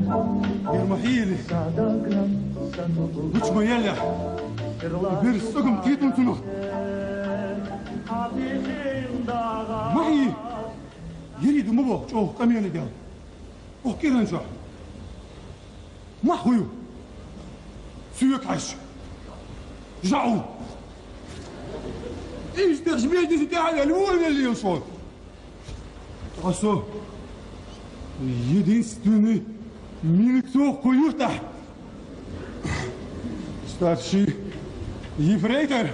يرمحيلي صادقنا Hiç mi yerler? Bir sıkım tiyatın sunu. Mahi yeridu mu bu? Çok kamyonu gel. O kiran şu. Mahuyu. Suyu kaç. Jau. İşte şbiyeti تعالى الأول اللي يوصل. Taso. Единственный милицию хуюта. Dat zie je vreter.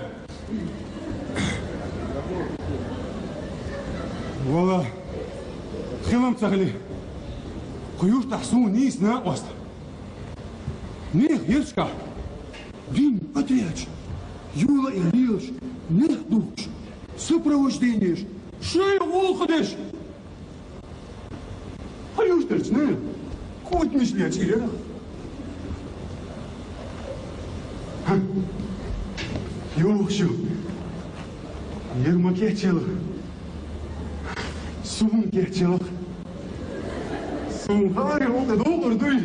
والله خلم تغلي خيوش تحسون نيس ناقص نيخ يرشكا دين أترياج يولا إليش نيخ دوش سبروجدينيش شيء وخدش خيوش ترجنين كوت مش ليش إلينا يوشو يرمك يحتلق Soğun geçiyor. Soğun hayır oldu doldur duy.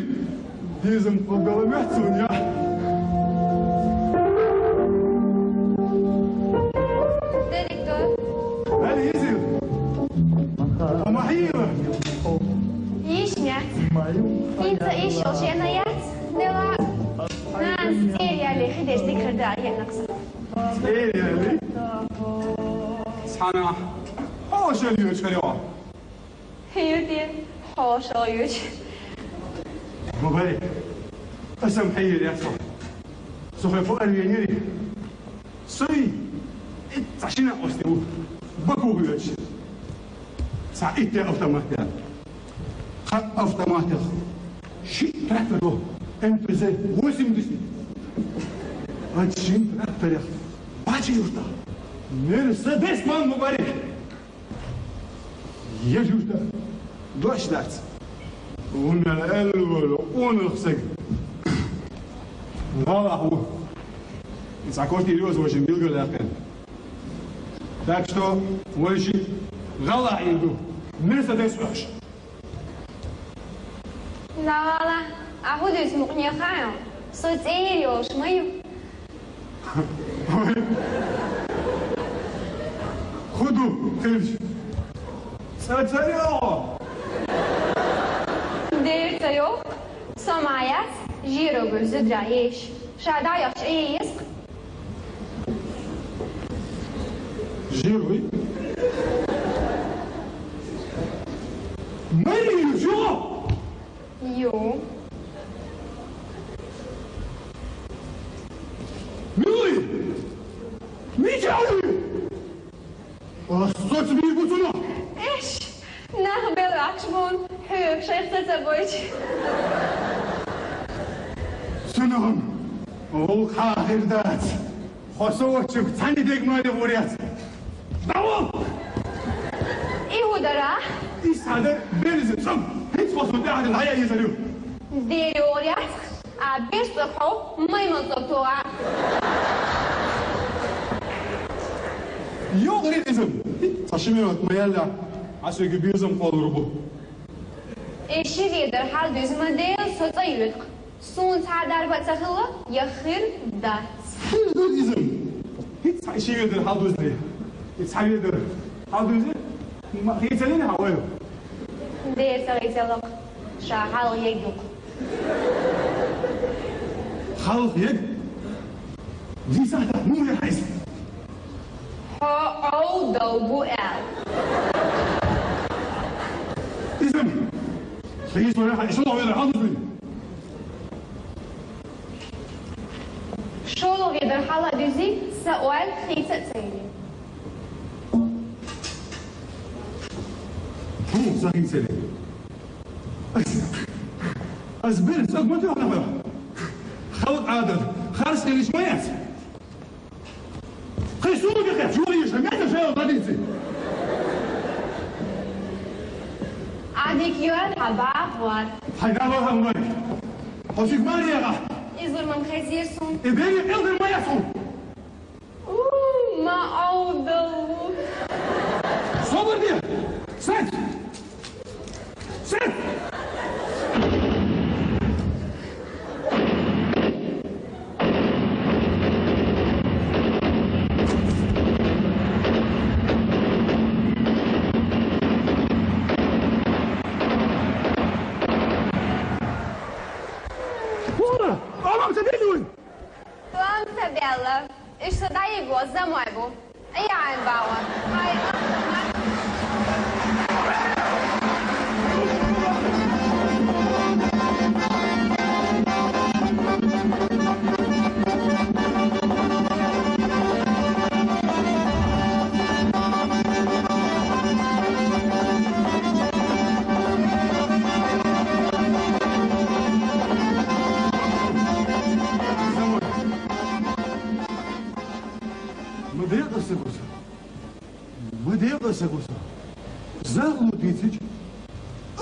Dizim kavgalı etsin ya. Direktör. Ben izin. Ama hayır. Yishmiyat. Inta ish yoshenayat. Nela. Nas seriyali hidesh dikhirdariya naqsa. Seriyali? Sana hoş oluyor şöyle. Hiyudin. Hoş oluyor. مبارك قسم حي يا صاحبي سوف فوق اليانيري سوي عشان أستوى بكو بيوش ساعتي أوتوماتيك خط أوتوماتيك شيء تراكتور أنت زي وسم دسي هاد شيء تراكتور باجي يوتا مرسيدس مان مبارك يجوتا دوش دات ومن الأول ونخسق لا هو ساكوتي اليوز وش بيلقى الأخير так что وشي غلا يدو مرسيدس وحش لا لا أهود اسمه خايم صوت إيه يوش مايو خدوا خرج ساتسريو Dirta yok. Somājās, žīrogu zudrajies. Šādā jau šeit. Žīrogu? Mariju, jo! Jo. Milui! Mičaui! Sots bir butunu! Eş. Nahbel akşamın. Hüp şeyhsete boyç. Sunum! Ol kahirdat! Xosovaçuk, tani degmaydı vuryat! Davul! İhudara. İsade berizim sam! Hiç basın dağdın haya yazarıyor! Deri oryat. Bir sıkho maymun doktora. Yok rizim! Taşımıyor atmayalla. Aşığı bizim olur bu. Eşi verir hal düz model sotaylık. Son sadar batakılı yakır dat. Rizim! Hiç işi verir hal düzleri. Hiç verir hal düzleri. Hiç elini havaya. Der sarıcılık. Şahal yeguk. Halk yeg. Dizada mumya hayız. Ha oldu bu el. İzim! Reis böyle işe oluyor hal düzleri. Şolu verir hala düzü sağol khitset seyli. Bu sakin seni. أزبر صدمتي وأنا بروح خلط عادل خارج اللي شويات خيسوق يا أخي شو اللي يشمعت شيء غادي يصير Adik yol habaq var. حيدا الله مبارك خوشك مالي يا أخي İzur mam khazirsun. إبني قلبي ما يصوم Ma oldu. صبر دي سد سد Tuam tabela. Isso daí goza moebo. Ai ai bawa. Ai. Mădăiată se gusă. Mădăiată se gusă. Zaglutițici.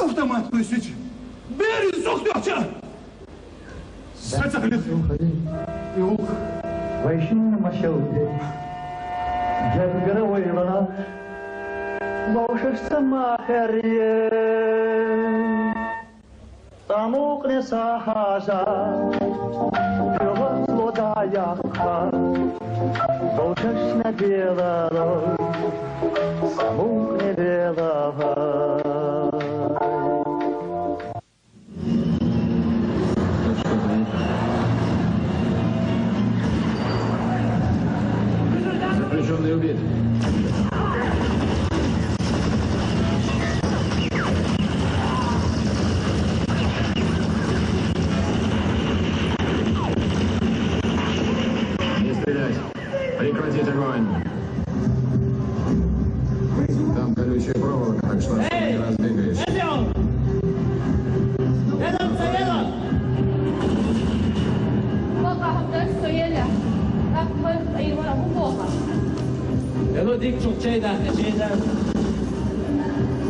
Автомат пустить. Бери сухтёча! Сацахлит. Юх. Вайшин машауде. Джангара вайвана. Баушаш самахарье. Тамук не сахажа. Пёват лодаяха. Баушаш на беларо. Самук не белава. Запрещенный убит. Не стрелять. Прекратить огонь. Там колючая проволока, так что особо не разбегаешь. يلا ديك شو شيء ده شيء ده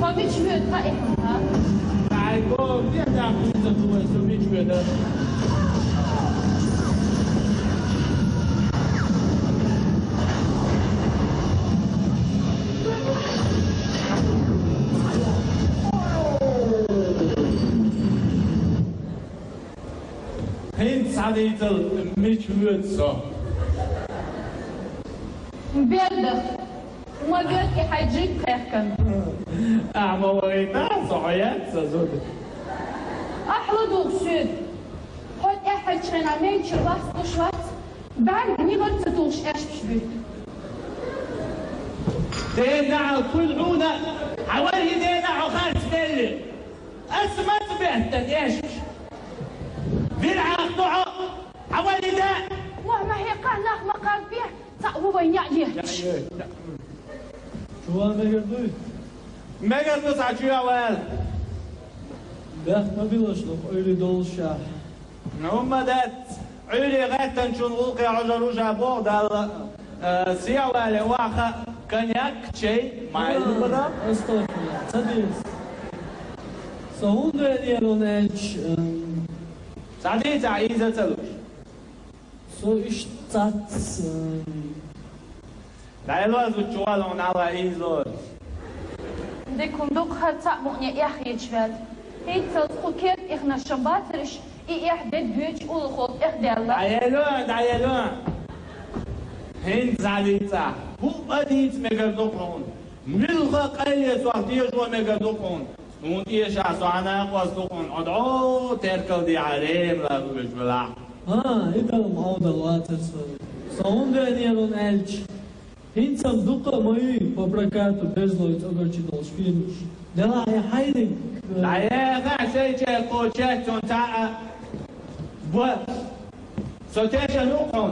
فمش متقائها تعالوا بيا تعالوا تسوي سوي شو ده هين سعيد مش ويتسو مبردة وما بيركي حيجيك تحكم أعمى وريتها صعيات سزود أحلى دوغسود هاد أحد شرنا مين شرباس قشوات بعد نيغل تتوش إيش بشبيت دينا كل عودة حوالي دينا عخار سبيلي أسمت بهتك إيش برعا قطعة حوالي ده وما هي قاناخ مقال بيه تقوى وينعيه شو ما قردوي؟ ما قردو ساعتشو يا وال ده ما بيلاشلق öyle doluşa. هم دات عيلي غاتا شون غوقي عجروجا بوغدا سياوالي واخا كنياك شيء ما يلبدا Estağfurullah. Tabii. Savun diyen ona سعدي تعيزة تلوش so iş tat لا يلوز وتشوالون على إيزور ديكم دوق خلطة مغنية إخي جبال هيك تلقو كيف إخنا شباترش إيح ديد بيج أولخوط إخدالله دعيلون هين سعديتا هو بديت ميقردوكون ملغا قليس وقتيش وميقردوكون نون إيش عصوانا قوصدوكون أدعو تركل دي عريم لا بيش بلع idalım avdalatır savun diyen ona elç. Insan duka moji po brakatu bezlovic ogorči dol špirniš. Dela je hajdik. لا يا غاشي قوشات تاع بوت سوتيش نوقون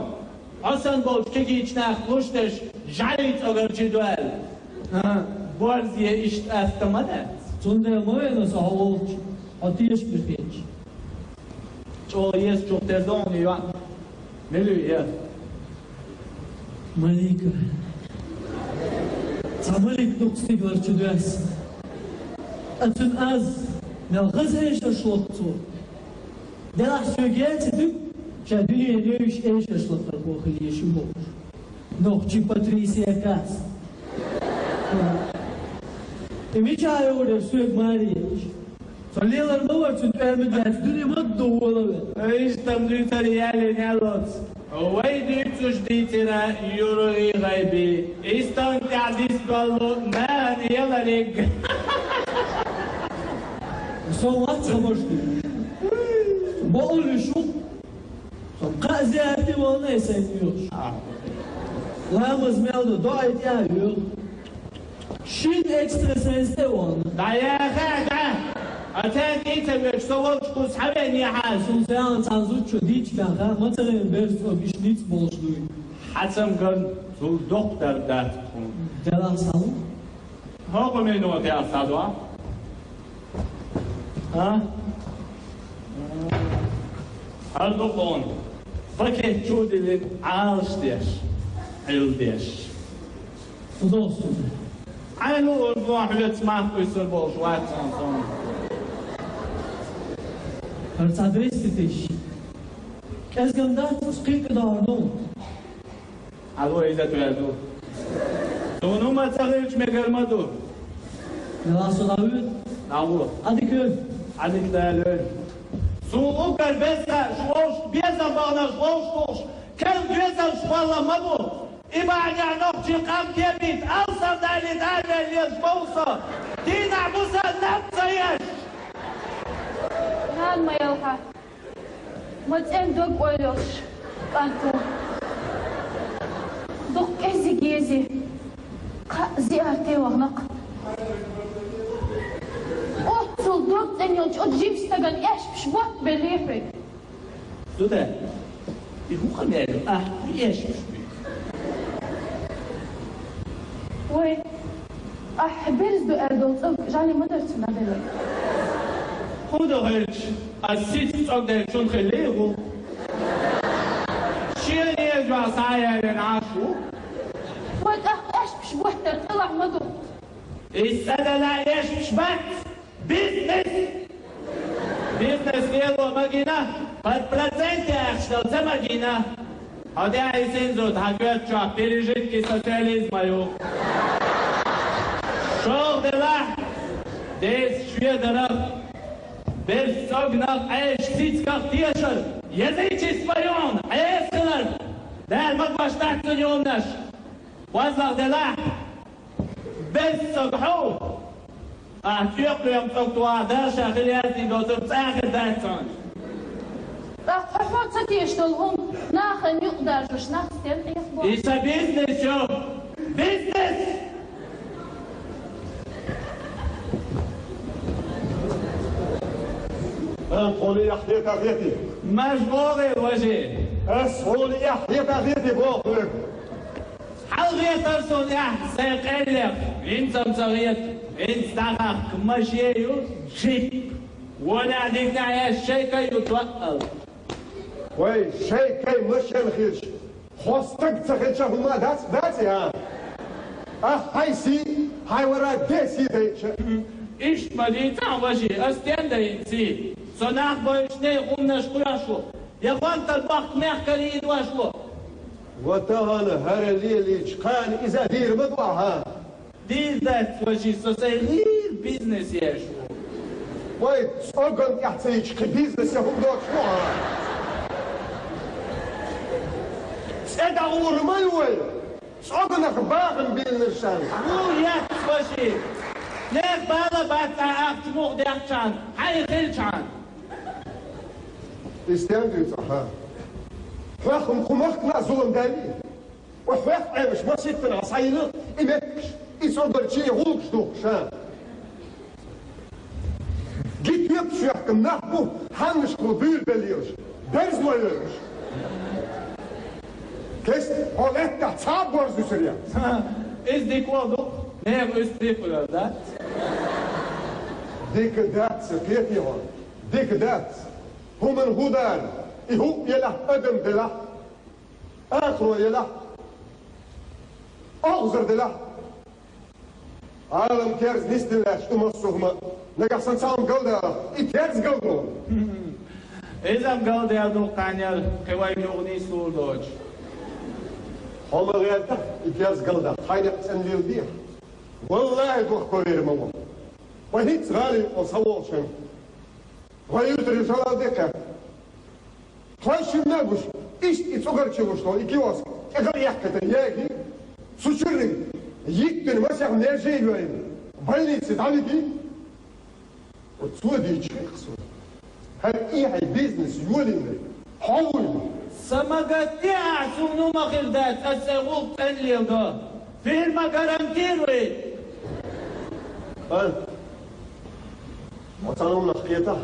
اصلا بوش تيجي تشناخ وشتش جعلت ogorči دوال борзие ишт автомат Цунде моje sa havolč. A ti ješ priheć. Čo jest čo tezoni ja Miluję Malika. Samalik noksti varçı dües. Atın az. Ne gazheş aşloktu. Delah sögiyeti dük. Şadüye nöş eş aşloktar bu xiliyişi boş. Nohçi Patricia Kas. Emiçaya orada sög mariyeş. Fallelar da var çünkü ermediler. Dünema doğulu be. ايش تمديت ريالي نالوت ويدي تجديتنا يوري غيبي استمتع ديسبالو مان يلا ريق Son at savaştı. Bu oluşum. Son kaziyeti ona eseniyor. Lamız meldo doyt ya yok. Şin ekstra senste onu. يا خاكا أتاك إنت بيشتغل تقول حبيني يا حاج Son sean tanzut çödiç kanka. Materen bers o gişniç bolşluy. حسم قال تو دكتور دات Delah salın. هو من وقت يا صدوا ها هل دقون فكر جود اللي عاش ديش حيوديش Удобственно. حلو الروح لتسمع قصر بوشوات صنصون Verzahdristetisch. Es gandat skik dardon. حلو إذا تردو دونو ما تغيرش مقرمدو Nelasso da ut. نعوه Hadi kul. عليك دالون سوقو كالبسة شوش بيزا بانا شوش توش كل بيزا شوالا مدو إبعني عنوك قام كيبيت أوصل دالي دالي اللي يشبوصة دين عبوسة نبسة يش هان ما يلقى ما تأم دوك ويلوش كانتو دوك كيزي جيزي زيارتي وغنق أوصل دوك تنيوش أجيب ستغن إيش بشبوك بليفرك دودا يهو خميلو إيش بشبيك وي أحبرز دو أردول صوك جالي مدرت مدلوي خودو هلش السيس صوك ده شون خليغو شيري يجوا سايا ينعاشو وي إيش بشبوك تطلع مدو السادة لا إيش بشبك بيزنس بيزنس ليلو مجينا قد بلاتسنتي أخشتل زمجينا هادي عايزين زود هاجوات شو عبيريجيت كي سوسياليزم أيو شوق دلح ديس شوية درق بير سوغناق عيش سيتكاق تيشر يزيتي سبايون عيش خلر دال مقباش تحت يومناش وزاق دلح بس سوغحو أحتيق يوم سوغتوا داشا خلياتي دوتو بساخر دايتون أحفظ ستيشتلهم ناخن يقدر وش ناخستين يخبر It's a business, Joe. Business! قولي يا حديت أغيتي مجبور الوجه. أسهولي يا حديت أغيتي بوخلك حلغي ترسل يا سيقلق انت مصغيت انت دقق مشيو جيب ولا ديك نعيش شيء كي يتوقف وي شيء كي مش الخيش خوستك تخيش هما داتس يا هاي سي هاي ورا ديسي ديش ايش مدينة وجه استند ينسي صناع بوشني قمنا شقياشو يا خوانت البخت محكري يدواشو وتهان هر الليل كان إذا دير مدوعها دير ذات وجه سوسيغير بيزنس يشو وي تسوقن يحتيج كبيزنس يهو دوك شوها سيدا ورميوي تسوقن أخباغن بين الشان مو يكس وجه ليك بالا باتا اخت مغدي اختشان حي خلشان استندي صحا حواخم خمخنا زولم دالي وحواخ عيمش ما سيتن عصايلة إمكش يصدر شي غوكش دوكشان جيت يبش يحكم نحبو حنش قبيل بليرش درز ما يرش كيست هولت تحت صعب ورزو سريع Is dik wel ook? Nee, we strippen dat. Dikke dat, verkeerd je hoor. Dikke dat. Hoe men goed aan. I hoop je lacht Adam de lacht. Agro je lacht. Alzer de lacht. عالم كيرز نستلاش تمسوهما نقصن سام قلدا إكيرز قلدو إذا قلد يا دو قانيال قوي يغني سول دوج هما غيرتا إكيرز قلدا حين سنليل دير والله دوخ كورير موا وهيت غالي وصوشن ويوتري شلا ديكا خلاص نابوش إيش إتصغر شوشتو إكيوس إغر يحكتن ياكي سوشرني يكتن مسح نيجي لوين بلنيتس تعالي وتسودي تشيخسو هل إيه بيزنس يولين حول سمقت يعسون مخلدات السيغوب تنليو ده في المقرمتين وين وصلوا من خيطة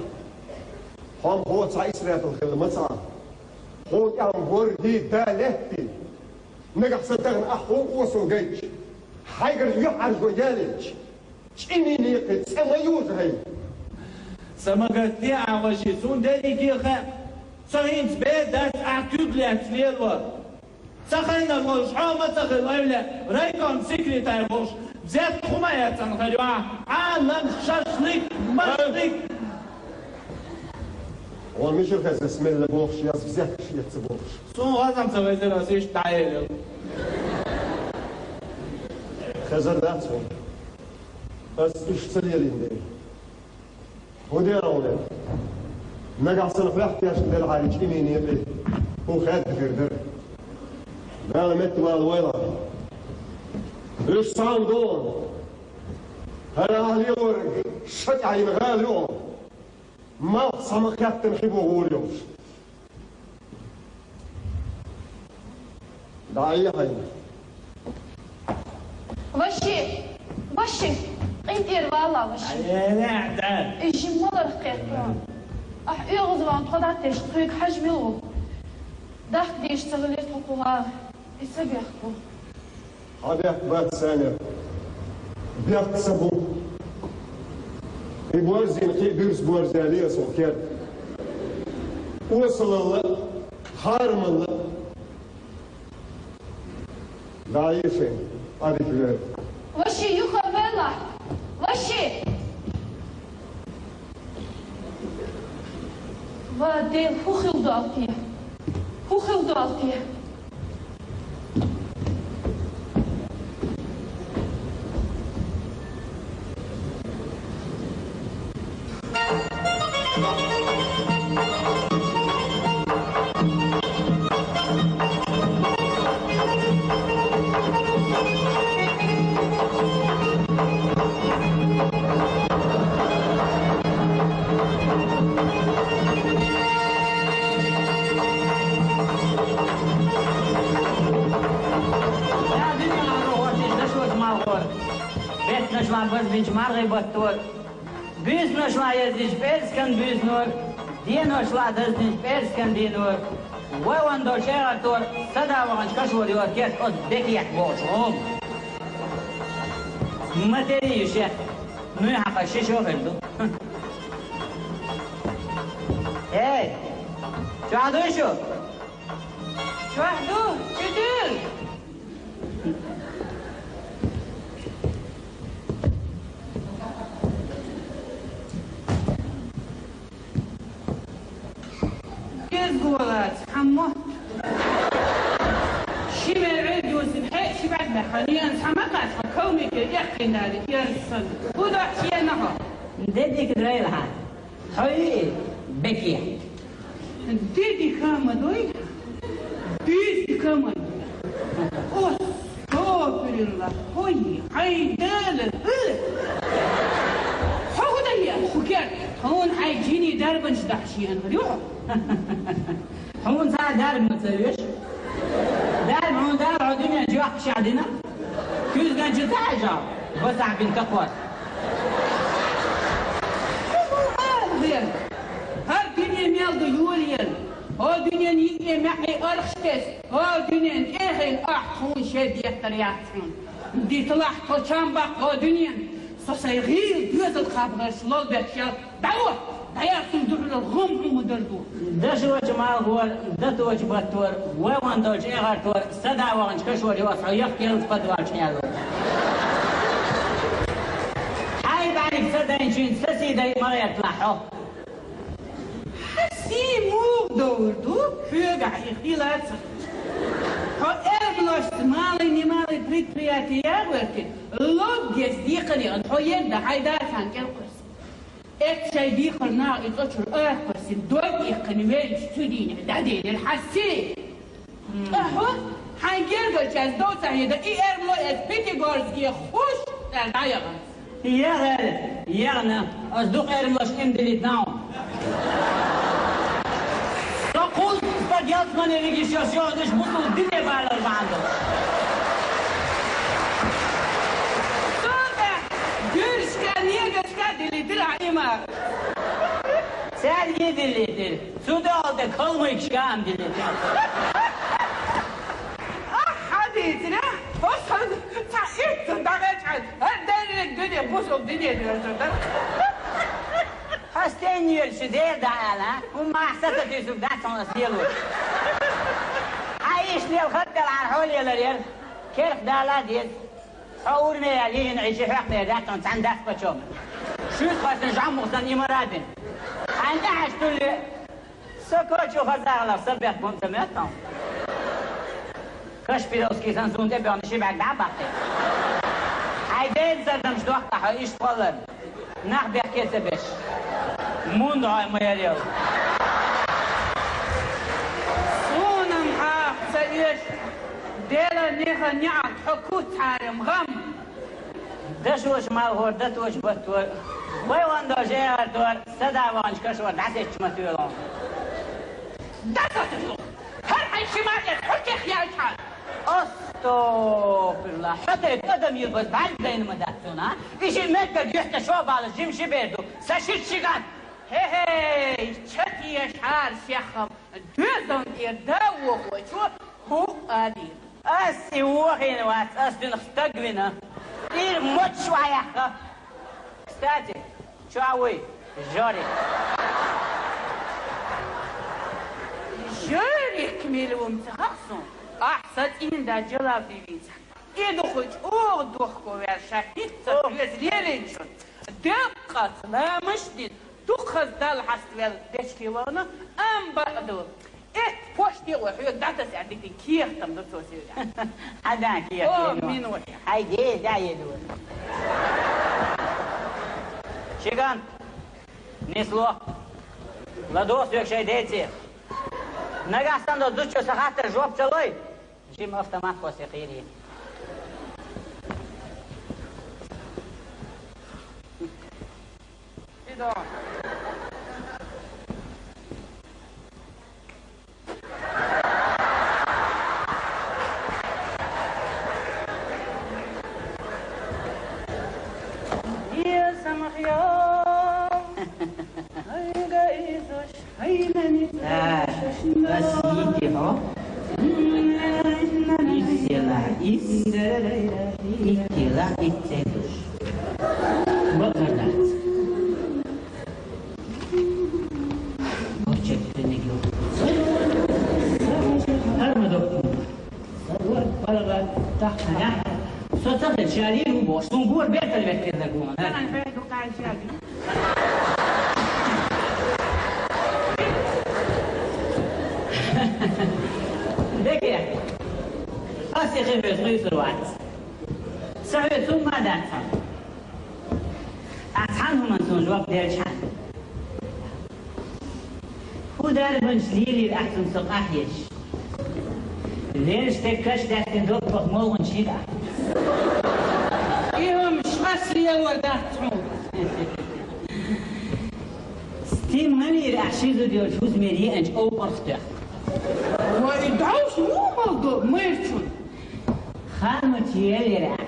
هم هو تعيسرات الخل مصع هو ينظر دي دالتي نقح صدقن أخو وصو جيش حيقر يحرج ويالج شيني نيقت سما يوزهي سمقت يعوشي سون دالي كي خاق سوهين سبيدات أعكوب لات ليلوا سخينا بوش حومة تخل أولى ريكون سكرتير بوش زيت خمية تنخلوا عالم شاشليك مشليك ومش الخاص اسم الله بوش ياس زيت شيء بوش سو غازم سويت راسيش تعيل خزر داتسون بس اشتريلين دي ودير أولاد نقع صنف احتياج للعالج إمين يبي هو خاد فردر قال مت والويلا إيش صام دون هلا أهلي ورق شجع ينغال يوم ما سمكت تنحبه وليوش داعية هاي وشي انتير والله وشي لا تعال ايجي مولر قيقون يغزوان تخدعتش تخيك حجمي لو داخل دي يشتغل يتحقوها يسبي يحقو هذا بات سنة بيكسبوا يبورزين خي بيرس بورزالية سوكير وصل الله حارم الله لا يشين هذه كبير وشي يخو بلا وشي وديل هو خلدو ألقيه Benchmark battor. Büsnös var yazmış perskan büsnör. Dienos var yazmış perskan dienor. Vavan doşerator sada vagan kaşvor yor kes od bekiyek boş om. Materi yüşe. Nu haka şiş oldu. Hey. Çağdı şu. Çağdı. Çetil. قولات حمو شبه عيد وسبحي شبعت بحاليا سمكات حكومي كيحكي نادي يرسل وضع شيء نهر ديدي كدري لها حي بكية ديدي كامدوي ديدي كامدوي أستغفر الله هوي حيدال هو ده حكيت هون حيجيني دربنش دحشيان ريوح هون ساعة دار ما تسويش دار هون دار عدنا جواح شعدنا كل كان جزء عجاب بس عبين كقوات هر دنيا ميال ديوليان هو دنيا نيجي معي أرخشتس هو دنيا إيه أحون شد يخترياتون دي طلع كلشان بق هو دنيا سصيغير بيت الخابر شلول بيشيل دعوة دعياتون دول الغم ومدردو ده شو جمال هو ده توج باتور وين توج إيغار تور صدع وانش كشوري وصع يحكي الفدوى شيالو هاي بعدك صدع إنشين سسي ده ما يطلعه حسي مو دوردو فيقع إختلاف هو إبلوش مالي نمالي بريترياتي يغوركن لوب يصديقني أن هو يبدأ حيدات عن كالقرس شيء ديخل نار يتوشر بس الدوق يقنوين ستودين دادين الحسي أهو حنجرقل شاز دوسا يدا إرملو إز بيتيغورز يخوش تلدايغن يا غالب يانا أصدق إرملوش إمدلت ناوم تقول بديات من الريجيسيونش مطلو الدنيا بالر بعده İmar. Sen yedilidir. Suda aldı kalmayık şam dilidir. hadi itine. O sen ettin da geçen. Her derin dünya bozuk dünya diyorsun da. Hastane yürüsü değil de ala. Bu mahsata tüsükten sonrası değil olur. Ay يشتري الخط عن حولي لريال كيف دالا ديز حورنا يالين عيشي حقنا داتون سندس بچوم شو خاصن جام مخزن إماراتين عند عشتو لي سكوتشو خزاغلا صبيت بمتمتهم كش بيروسكي سنسونده بيانشي بعد دعبقتي هيدين زردم شدوح تحا إيش فلن نح بيحكيت بيش مون هاي ما يليو صونم حاق سيش ديلا نيخا نعت حكوت حارم غم دشوش مالهور دتوش بطور ويوان دو جيهر دور سدا وانش كشور دعتش متولون دتوش هر حي شمالك حكي خيال حال استغفر الله حتى قدم يلبس بعد زين مداتون ها ايش المكة جحت شوب على الجيم شبيدو ساشيت شيغان هي تشتي شحال سيخم دوزن يداو وشو هو قادر اسي وحين وات اسدن اختقونا ايه موت شوية خف استاتي شو عوي جوري جوري كميلو متخصصون أحسن إن دا جلا في بيتا إنو خج أوغ دوخكو ويرشاكيت تبريز ليلينشون دبقت لا مشدين تخز دال حستوال دشكي وانا أم بقدو إت بوشتي وحيو داتا سعدك دي كيخ تم دكتور سيولا حدا كيخ مين وحي هايدي دا يدور شيغان نيسلو لدوس يك شي ديتي نگاستان دو دوچو سخاطر جواب چلوی جیم автомат موسیقی ایدا يا سمخيا هيدا إيزوش هيمني بس يدي هو إستلا إتسدوش بقدرت وجدت النجوم هرمدوكم صور بلغت تحت صوتك شالين وبوش صنبور بيت اللي بتكلمون أنا فاهم قاعد شادي देखिए ऐसे ही शुरुआत सभी तुम मादा था आसान हो मन तुम जवाब दे रहा खुदार बंच लीली أحسن سقاحيش ليش تكش ده تدوق بخمول ونشيدا إيهم شخصية ورداتهم ستيم منير أحشيزو ديو جوز ميري أنج أو برفتح ويدعوش مو موضوع ميرشون خامت يلي رأي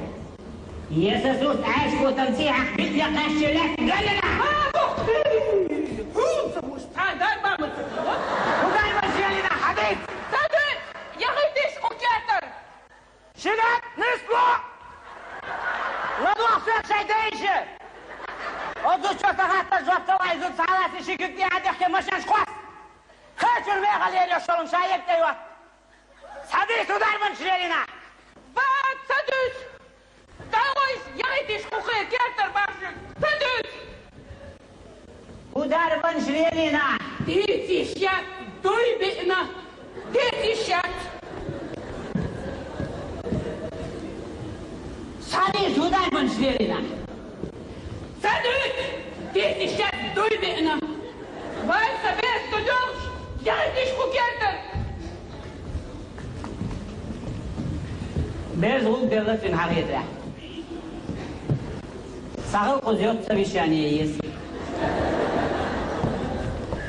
يسوس عاش وتنسيح بدي قاشلات قلنا هو سموش تعال دايما متفقوا ودايما جيلنا حديث صدق يا أخي ديش مكاتر شنات نسلو لا نوصل شي ديشة أدو شوتا حتى جوابت الله يزود سعالاتي شكتني عادي أحكي مشان شخص خيش الميغة اللي يشتغلون شايب تيوه صديق ودايما شرينا بعد صدق داويس يا أخي ديش مخير كاتر باشر صدق ودايما شرينا ديتي شات دوي بئنا ديتي شات صديق ودايما شرينا صدق ديتي شات دوي بئنا باي سبيت تدوش يا أخي ديش مكاتر بيرز غوب دلت في نهارية راح ساغل قزيوت سبيشانية يسي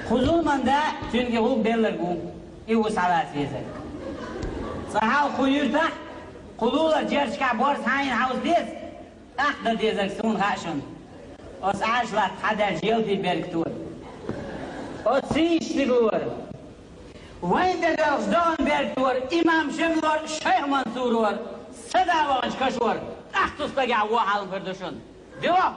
خزول من دا چونكي غوب دلر قوم ايو سالات فيزك صحاو خيورتا قلولر جرشكا بورس هاين هاوس ديز اخدر ديزك سون غاشن اس عاشلات حدا جيل في بركتور اسيش تقول وين دلوغش دون بركتور امام شملور شيخ منصورور صدا وانش كشور اختص تقع وحال فردشن جواب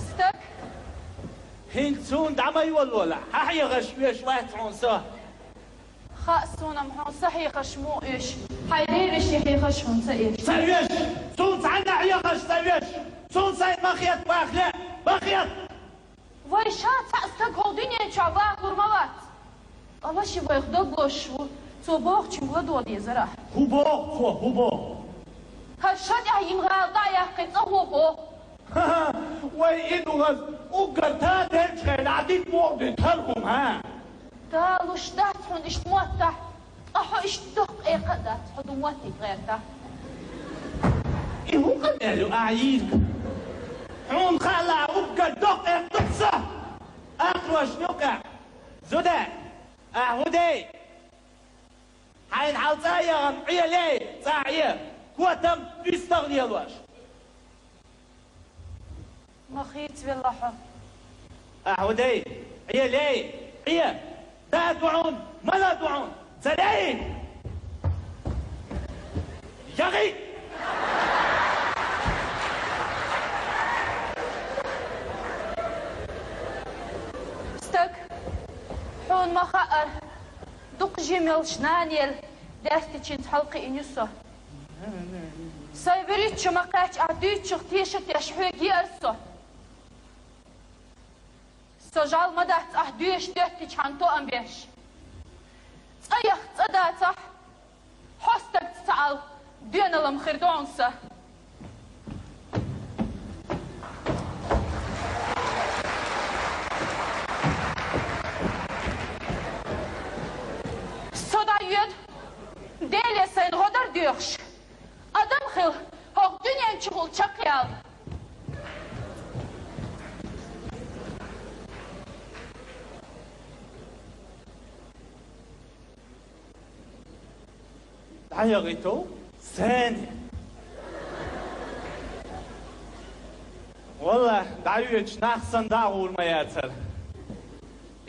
Stuk شون دعمي والولا هاي غشوي شوية عنصة خاصونا محون صحي خشمو إيش حيدير شيء خشمون سإيش سويش سون عنا عياقش سويش سون ساي مخيط باخلة مخيط ويشات سأستقل دنيا شعبا قرموات الله شي ويخدق بوشو تو باق چنگلا دودی زرا هو باق هالشاد عين غالطا يا قطع هو باق وي إنو غز وقرتا دلش غير عديد بوغد تلهم ها دالوش دات حون اشتموتا أحو اشتق اي قدات حدوموتي غيرتا إيه هو قمالو أعيين حون خلا وقردق اي قدسة أخرج نقع زودا أهودي حين حالتايا عيالي صاعية كواتم يستغني الواش مخيت بالله أهودي عيالي عيا لا دعون ما لا دعون سليم يغي استك حون مخاءر دق جيميل شنانيل داستي چنت حلقي إنيسو سايبريت شو مقاش عدويت شغتيشت يشحوي جيرسو سجال مدات عدويش دوتي چانتو أمبيش تأيخ تأداتا حستك تسأل دين المخردونسا Sodayud, deli sen hodar diyorş. Adam xil, hoq dünyen çuğul çakıyal. عيغيتو ثاني والله دعيوش نحسن دعو المياتر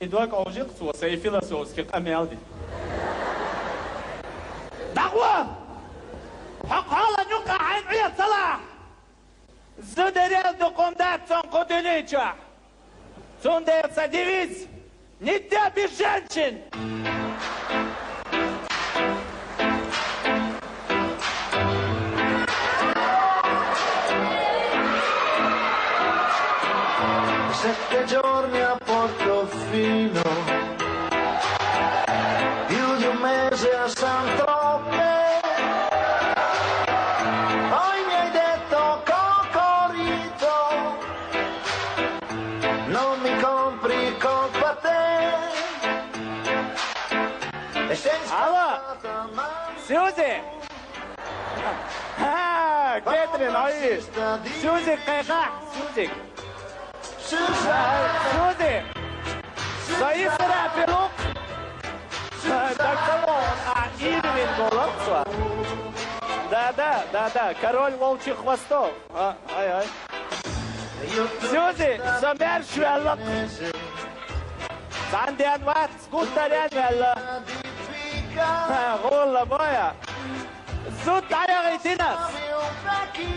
إدواك أوجيقت وسيفي لسوس كي قميال دي دعوة حق هلا نقع عين عيد صلاح زدريل دقوم دات سون قدليتشا سون ديت سديفيز نتا بيرجانشن Sette giorni a Portofino, più di un mese a San Tropez. Poi mi hai detto Cocorito, non mi compri colpa te. E sei scappata سوزي ها كاترين عيش سوزي قيقاح سوزي سوزي سيسرع في الوقت دكتور عيد من غلطة да, король волчьих хвостов ай سوزي سمير شوالك عندي انواع سكوترين ولا غولة بويا الصوت عيا غيتيناس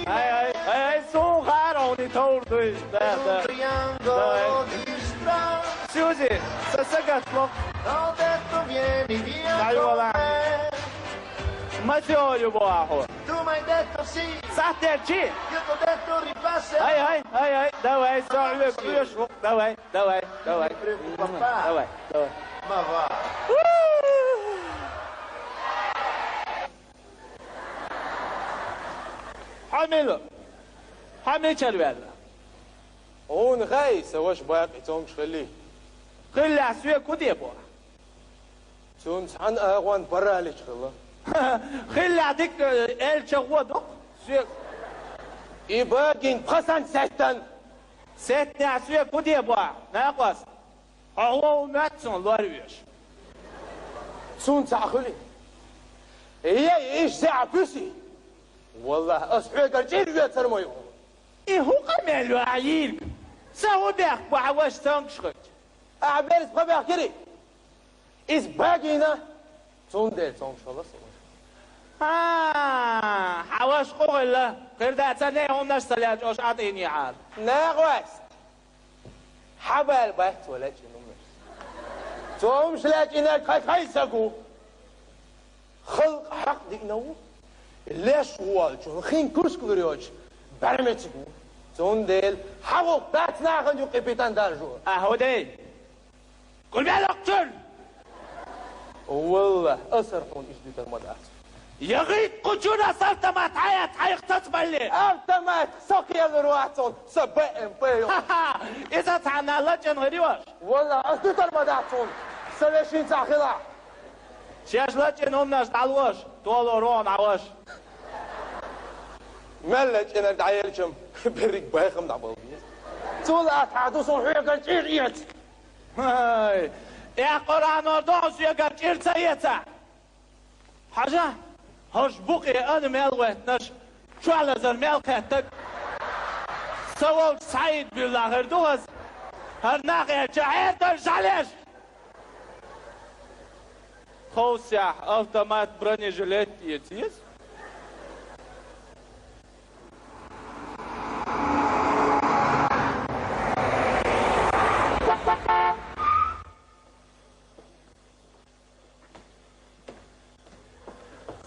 اي سو غاروني توردوي ده سوزي سسقت لك ايوه ما تقولي بواحو Tu mi hai detto sì, صحتي io ti ho detto ripasserò. هاي دواي صعبة كلش دواي Ma va. حمل شلوال هون غايس واش باقي تومش خليه خلي عسوية كودي بوا تون عن اغوان برا ليش خلا خلي عديك ال شغوة دق سوية يباقين بخسن ستة عسوية كودي بوا ناقص هو ماتسون لورويش تون تعخلي هي ايش ساعة بيسي والله اصحي قرجين ويا ترميو ايه هو قمالو عيلك ساو بيخ وعواش تنقشخك اعبيرس بخبيخ كري إز باقينا تون ديل تون شاء حواش قوغلا غير دا تاني هم نشتلي اش عطيني عار ناغوست حبل بات ولا جنومش تومش لكن كيسقو خلق حق دينو ليش والجو خين كرسكوريوج برمتشو تون ديل حقو باتنا غنجو كابيتان دارجو اهودي قول بيا دكتور والله اصرفون ايش ديت المدات يغيد قجونا صرت ما تعيق تتبلي اوتومات سوكي الرواتون سبقن بيو اذا تعنا لجن غريوش والله اصديت المداتون سلاشين تاخلا شاش لجن هم ناش دعوش طولو رون عوش ملج انا دعيلكم بريك بايخم دعبل تولات عدوسون حيقا تيريت هاي يا قرآن وردوس يقا تيرتيتا حاجة هش بوقي انا مالواتناش شو على زر مالكاتك سوال سعيد بالله غردوز هرناقي جعير ترجع ليش خوسيح اوتومات براني جلات يتيز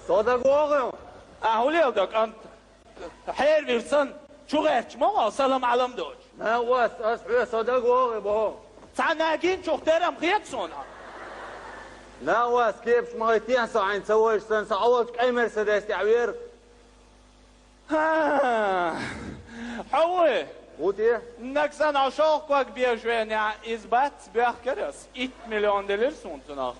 صدق واقعا اهولي ودك انت حير بيرسن شو غيرش ما سلام علم دوش ما واس اسحبي صدق واقع بهو تعناقين شو اختارم خيط صنع لا واس كيف شمايتين ساعين سويش سن سعوالك اي مرسيدس تعوير ها حوي قوتي نكسن عشاق وك بيجوين اثبات بيحكرس 8 مليون دولار سنتنا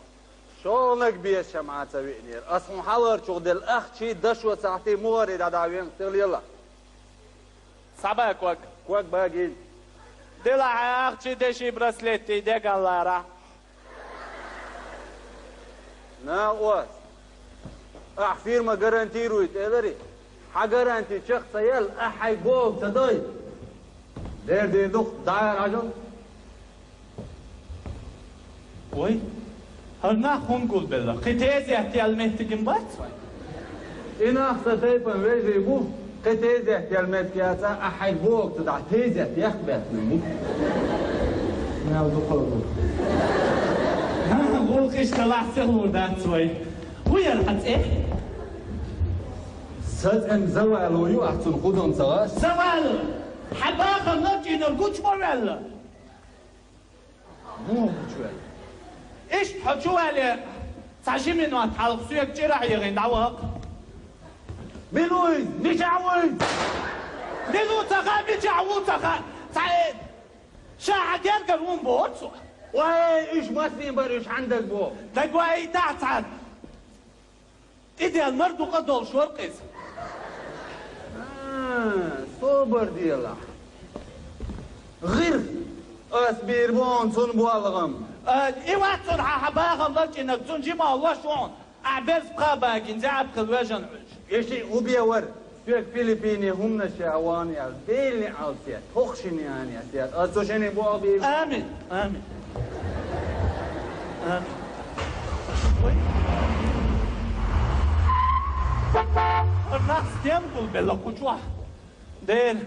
شغلك بيش شمعات سوينير اصلا حضر شغل الاخ شي دشوة ساعتين مورد عداوين تقول يلا صباك وك كوك باقي دلع اخ شي دشي براسليتي ديك الله را ناقوس احفير ما جرانتي رويت ادري حجرانتي شخص يل احي بوب تداي دير دي دخ داير عجل وي هرنا خون قول بالله قتيزي احتيال مهتقين بات إن أخذ تيبن ويجي بو قتيزي احتيال مهتقياتا احي بوب تدع تيزي احتياخ بات مني ناو دخل قول قيش طلع سهور دات سوي ويا الحد ايه صدقن زوال ويو احسن خودهم سواش زوال حباخ نجي نرقوش مرلا مو شوي ايش تحجوا عليه تعجبني انه اتحلق سويك جرح يغين دعوك بلويز نجعوز بلو تغا بجعو تغا تعيد شاعة جرقر وون بوتسو واي ايش ما تنبر ايش عندك بو تقوى تعال ايدي المرد قدول شو القيس صبر ديلا غير اسبير بون صن بوالغم ايوه تصنع حباغ الله انك تنجي الله شلون اعبرز بقابك انزعب خلواجن يشي وبيا ور سيك فيليبيني هم نشاوان يا بيلني عالسيات تخشني يعني يا سيات اسوشني بو ابي امين امين امين الناس تنقل بالله كجوح ديل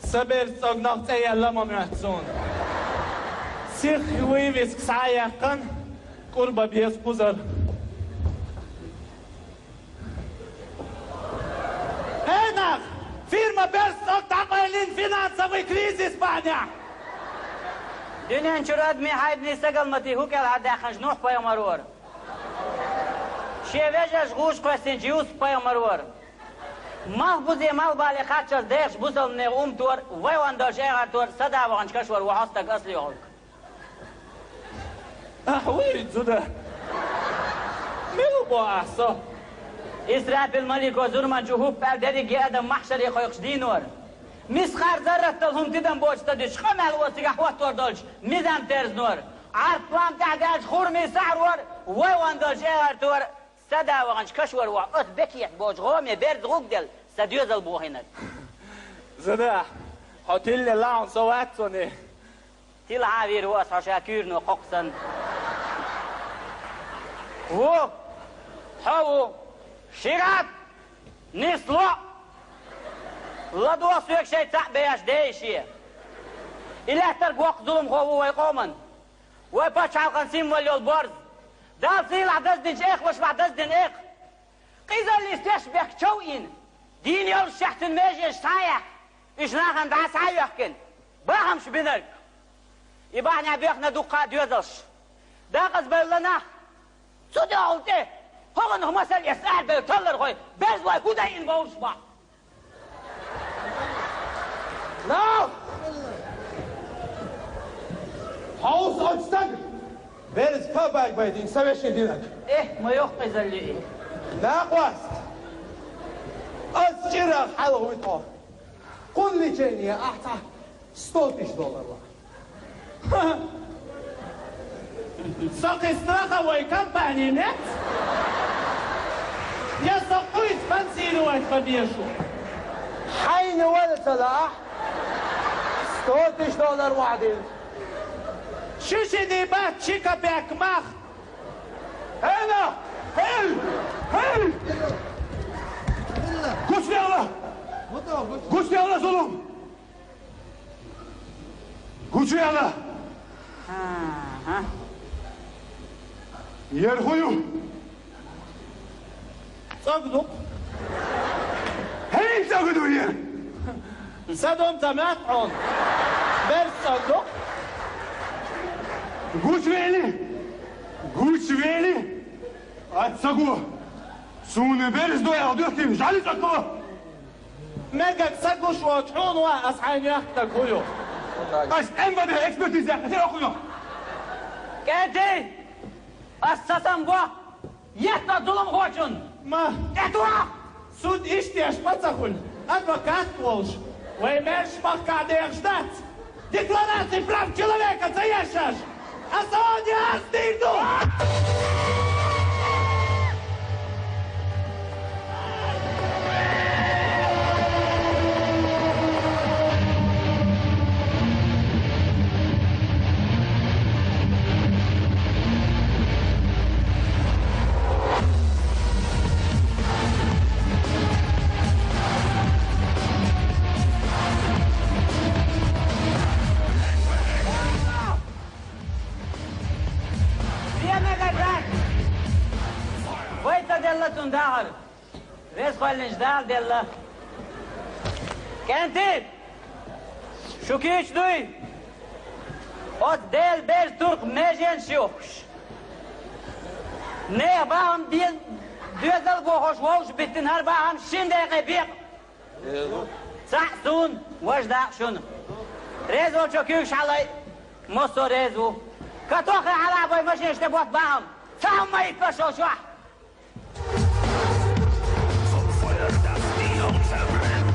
سبر صغناق تيلما معتسون سيخ ويفيس كسايقن قربة بيس بوزر هناك فيرما بيرس تعقلين فينانسا وكريز اسبانيا دنيا انشراد مي حايد نستقل متي هو كال هدا خنجنوح باي مرور شيفيجاش غوش قوستين جيوس باي مرور محبوزي مال بالي خاتشر ديش بوزل نغوم تور ويوان دوش اغر تور صدا وغنش كشور وحاستك اصلي غلق أحويت زده ملو بو أحسا إسرائيل الملك وزرمان جهوب بردري قيادة محشر يخويقش دينور مسخار زرت تلهم تدن بوش تدش خمال وسيقح وطور دولش ميزان ترز نور عرض بلام تعداج خورمي سعرور ويوان دولش اغر تور صدا وغنش كشور وعقوت بكيح بوش غومي برد غوكدل سديوزل بوهنك زده حوتيل لي لاون سواتسوني تيل عاوير واس عشاكيرنو قوقسن هو حو شيرات نسلو لدوا سويك شي تعبياش ديشي إلهتر بوق ظلم هو ويقومن ويباش عالقن سيم واليول بورز دال سيل عدزدنج إيخ وش بعدزدن إيخ قيزا اللي استشبك شوين دين يول شحت الميجي اشتايح إش ناخن دعس عيوحكن باهمش بنرك يبعني بيخنا دوقا ديوزلش داقز بيولنا سودي أولتي هو انه مسألة يسأل بيطلر خوي بيز واي كودا ينبوش با لا حوص أجستك بيرز كاباك بيدين سويشين دينك إيه ما يخقز اللي إيه لا قواست أسجرها حلو ويطور قل لي جيني أحتى $100 ساقي استراخة ويكمباني نت يا ساقويت فانسينو ويتفبيشو حين ولد صلاح $100 وعدين شوشي دي بات شيكا بيك مخ هنا هل قوش لي الله قوش لي الله ظلم قوش لي الله يرخيو صقدو هين صقدو يا صدوم تماتعون برس صقدو قوش ويلي أتصقو سون برس دو يعودوكي مش علي صقدو مالك صقو شو تحون وأصحين يختك هيو أش أنفا ده إكسبرتيز كثير أخويا كنتي أساساً بوا يحنا ظلم خوشن ما اتوا سود إشتي أشبتخل أدفكات وولش ويمرش مقع ديغشتات ديكلاراتي براف человека заешаш а сегодня остыду داهر ريس خلنش دال ديلا كنتي شو كيش دوي od del bel turk mejen şiyox ne bağım bir düzel bu hoş hoş bitin her bağım şimdi qebiq sahsun wajda şun rezo çöküş alay moso rezo katoxe ala boy maşin işte bot bağım tamam yıkpaşo şu Vom Feuer, das in Luft verbrennt.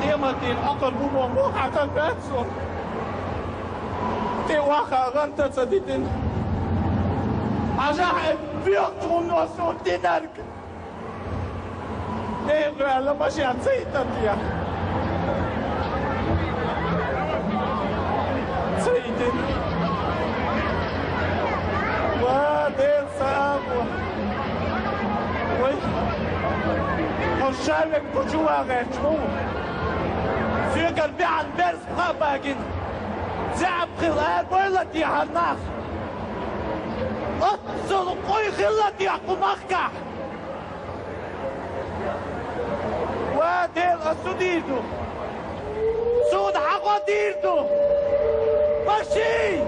قيمتي الأقل بموموخ عقل باتسو تي واخا غنتا صديتين عجاء بيقتهم نوسو تنرك نيغو على ماشي عطيتا تيا سيدين ودير سامو وي هشامك بجوا غيرتمو سيقر بيعن بيرس خاباقين زعب خلال بيلتي هالناخ اتصل قوي خلتي اقمخكا ودير اسوديدو سود حقو ديردو ماشي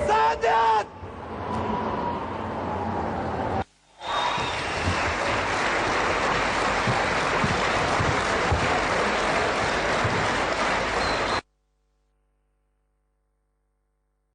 سادات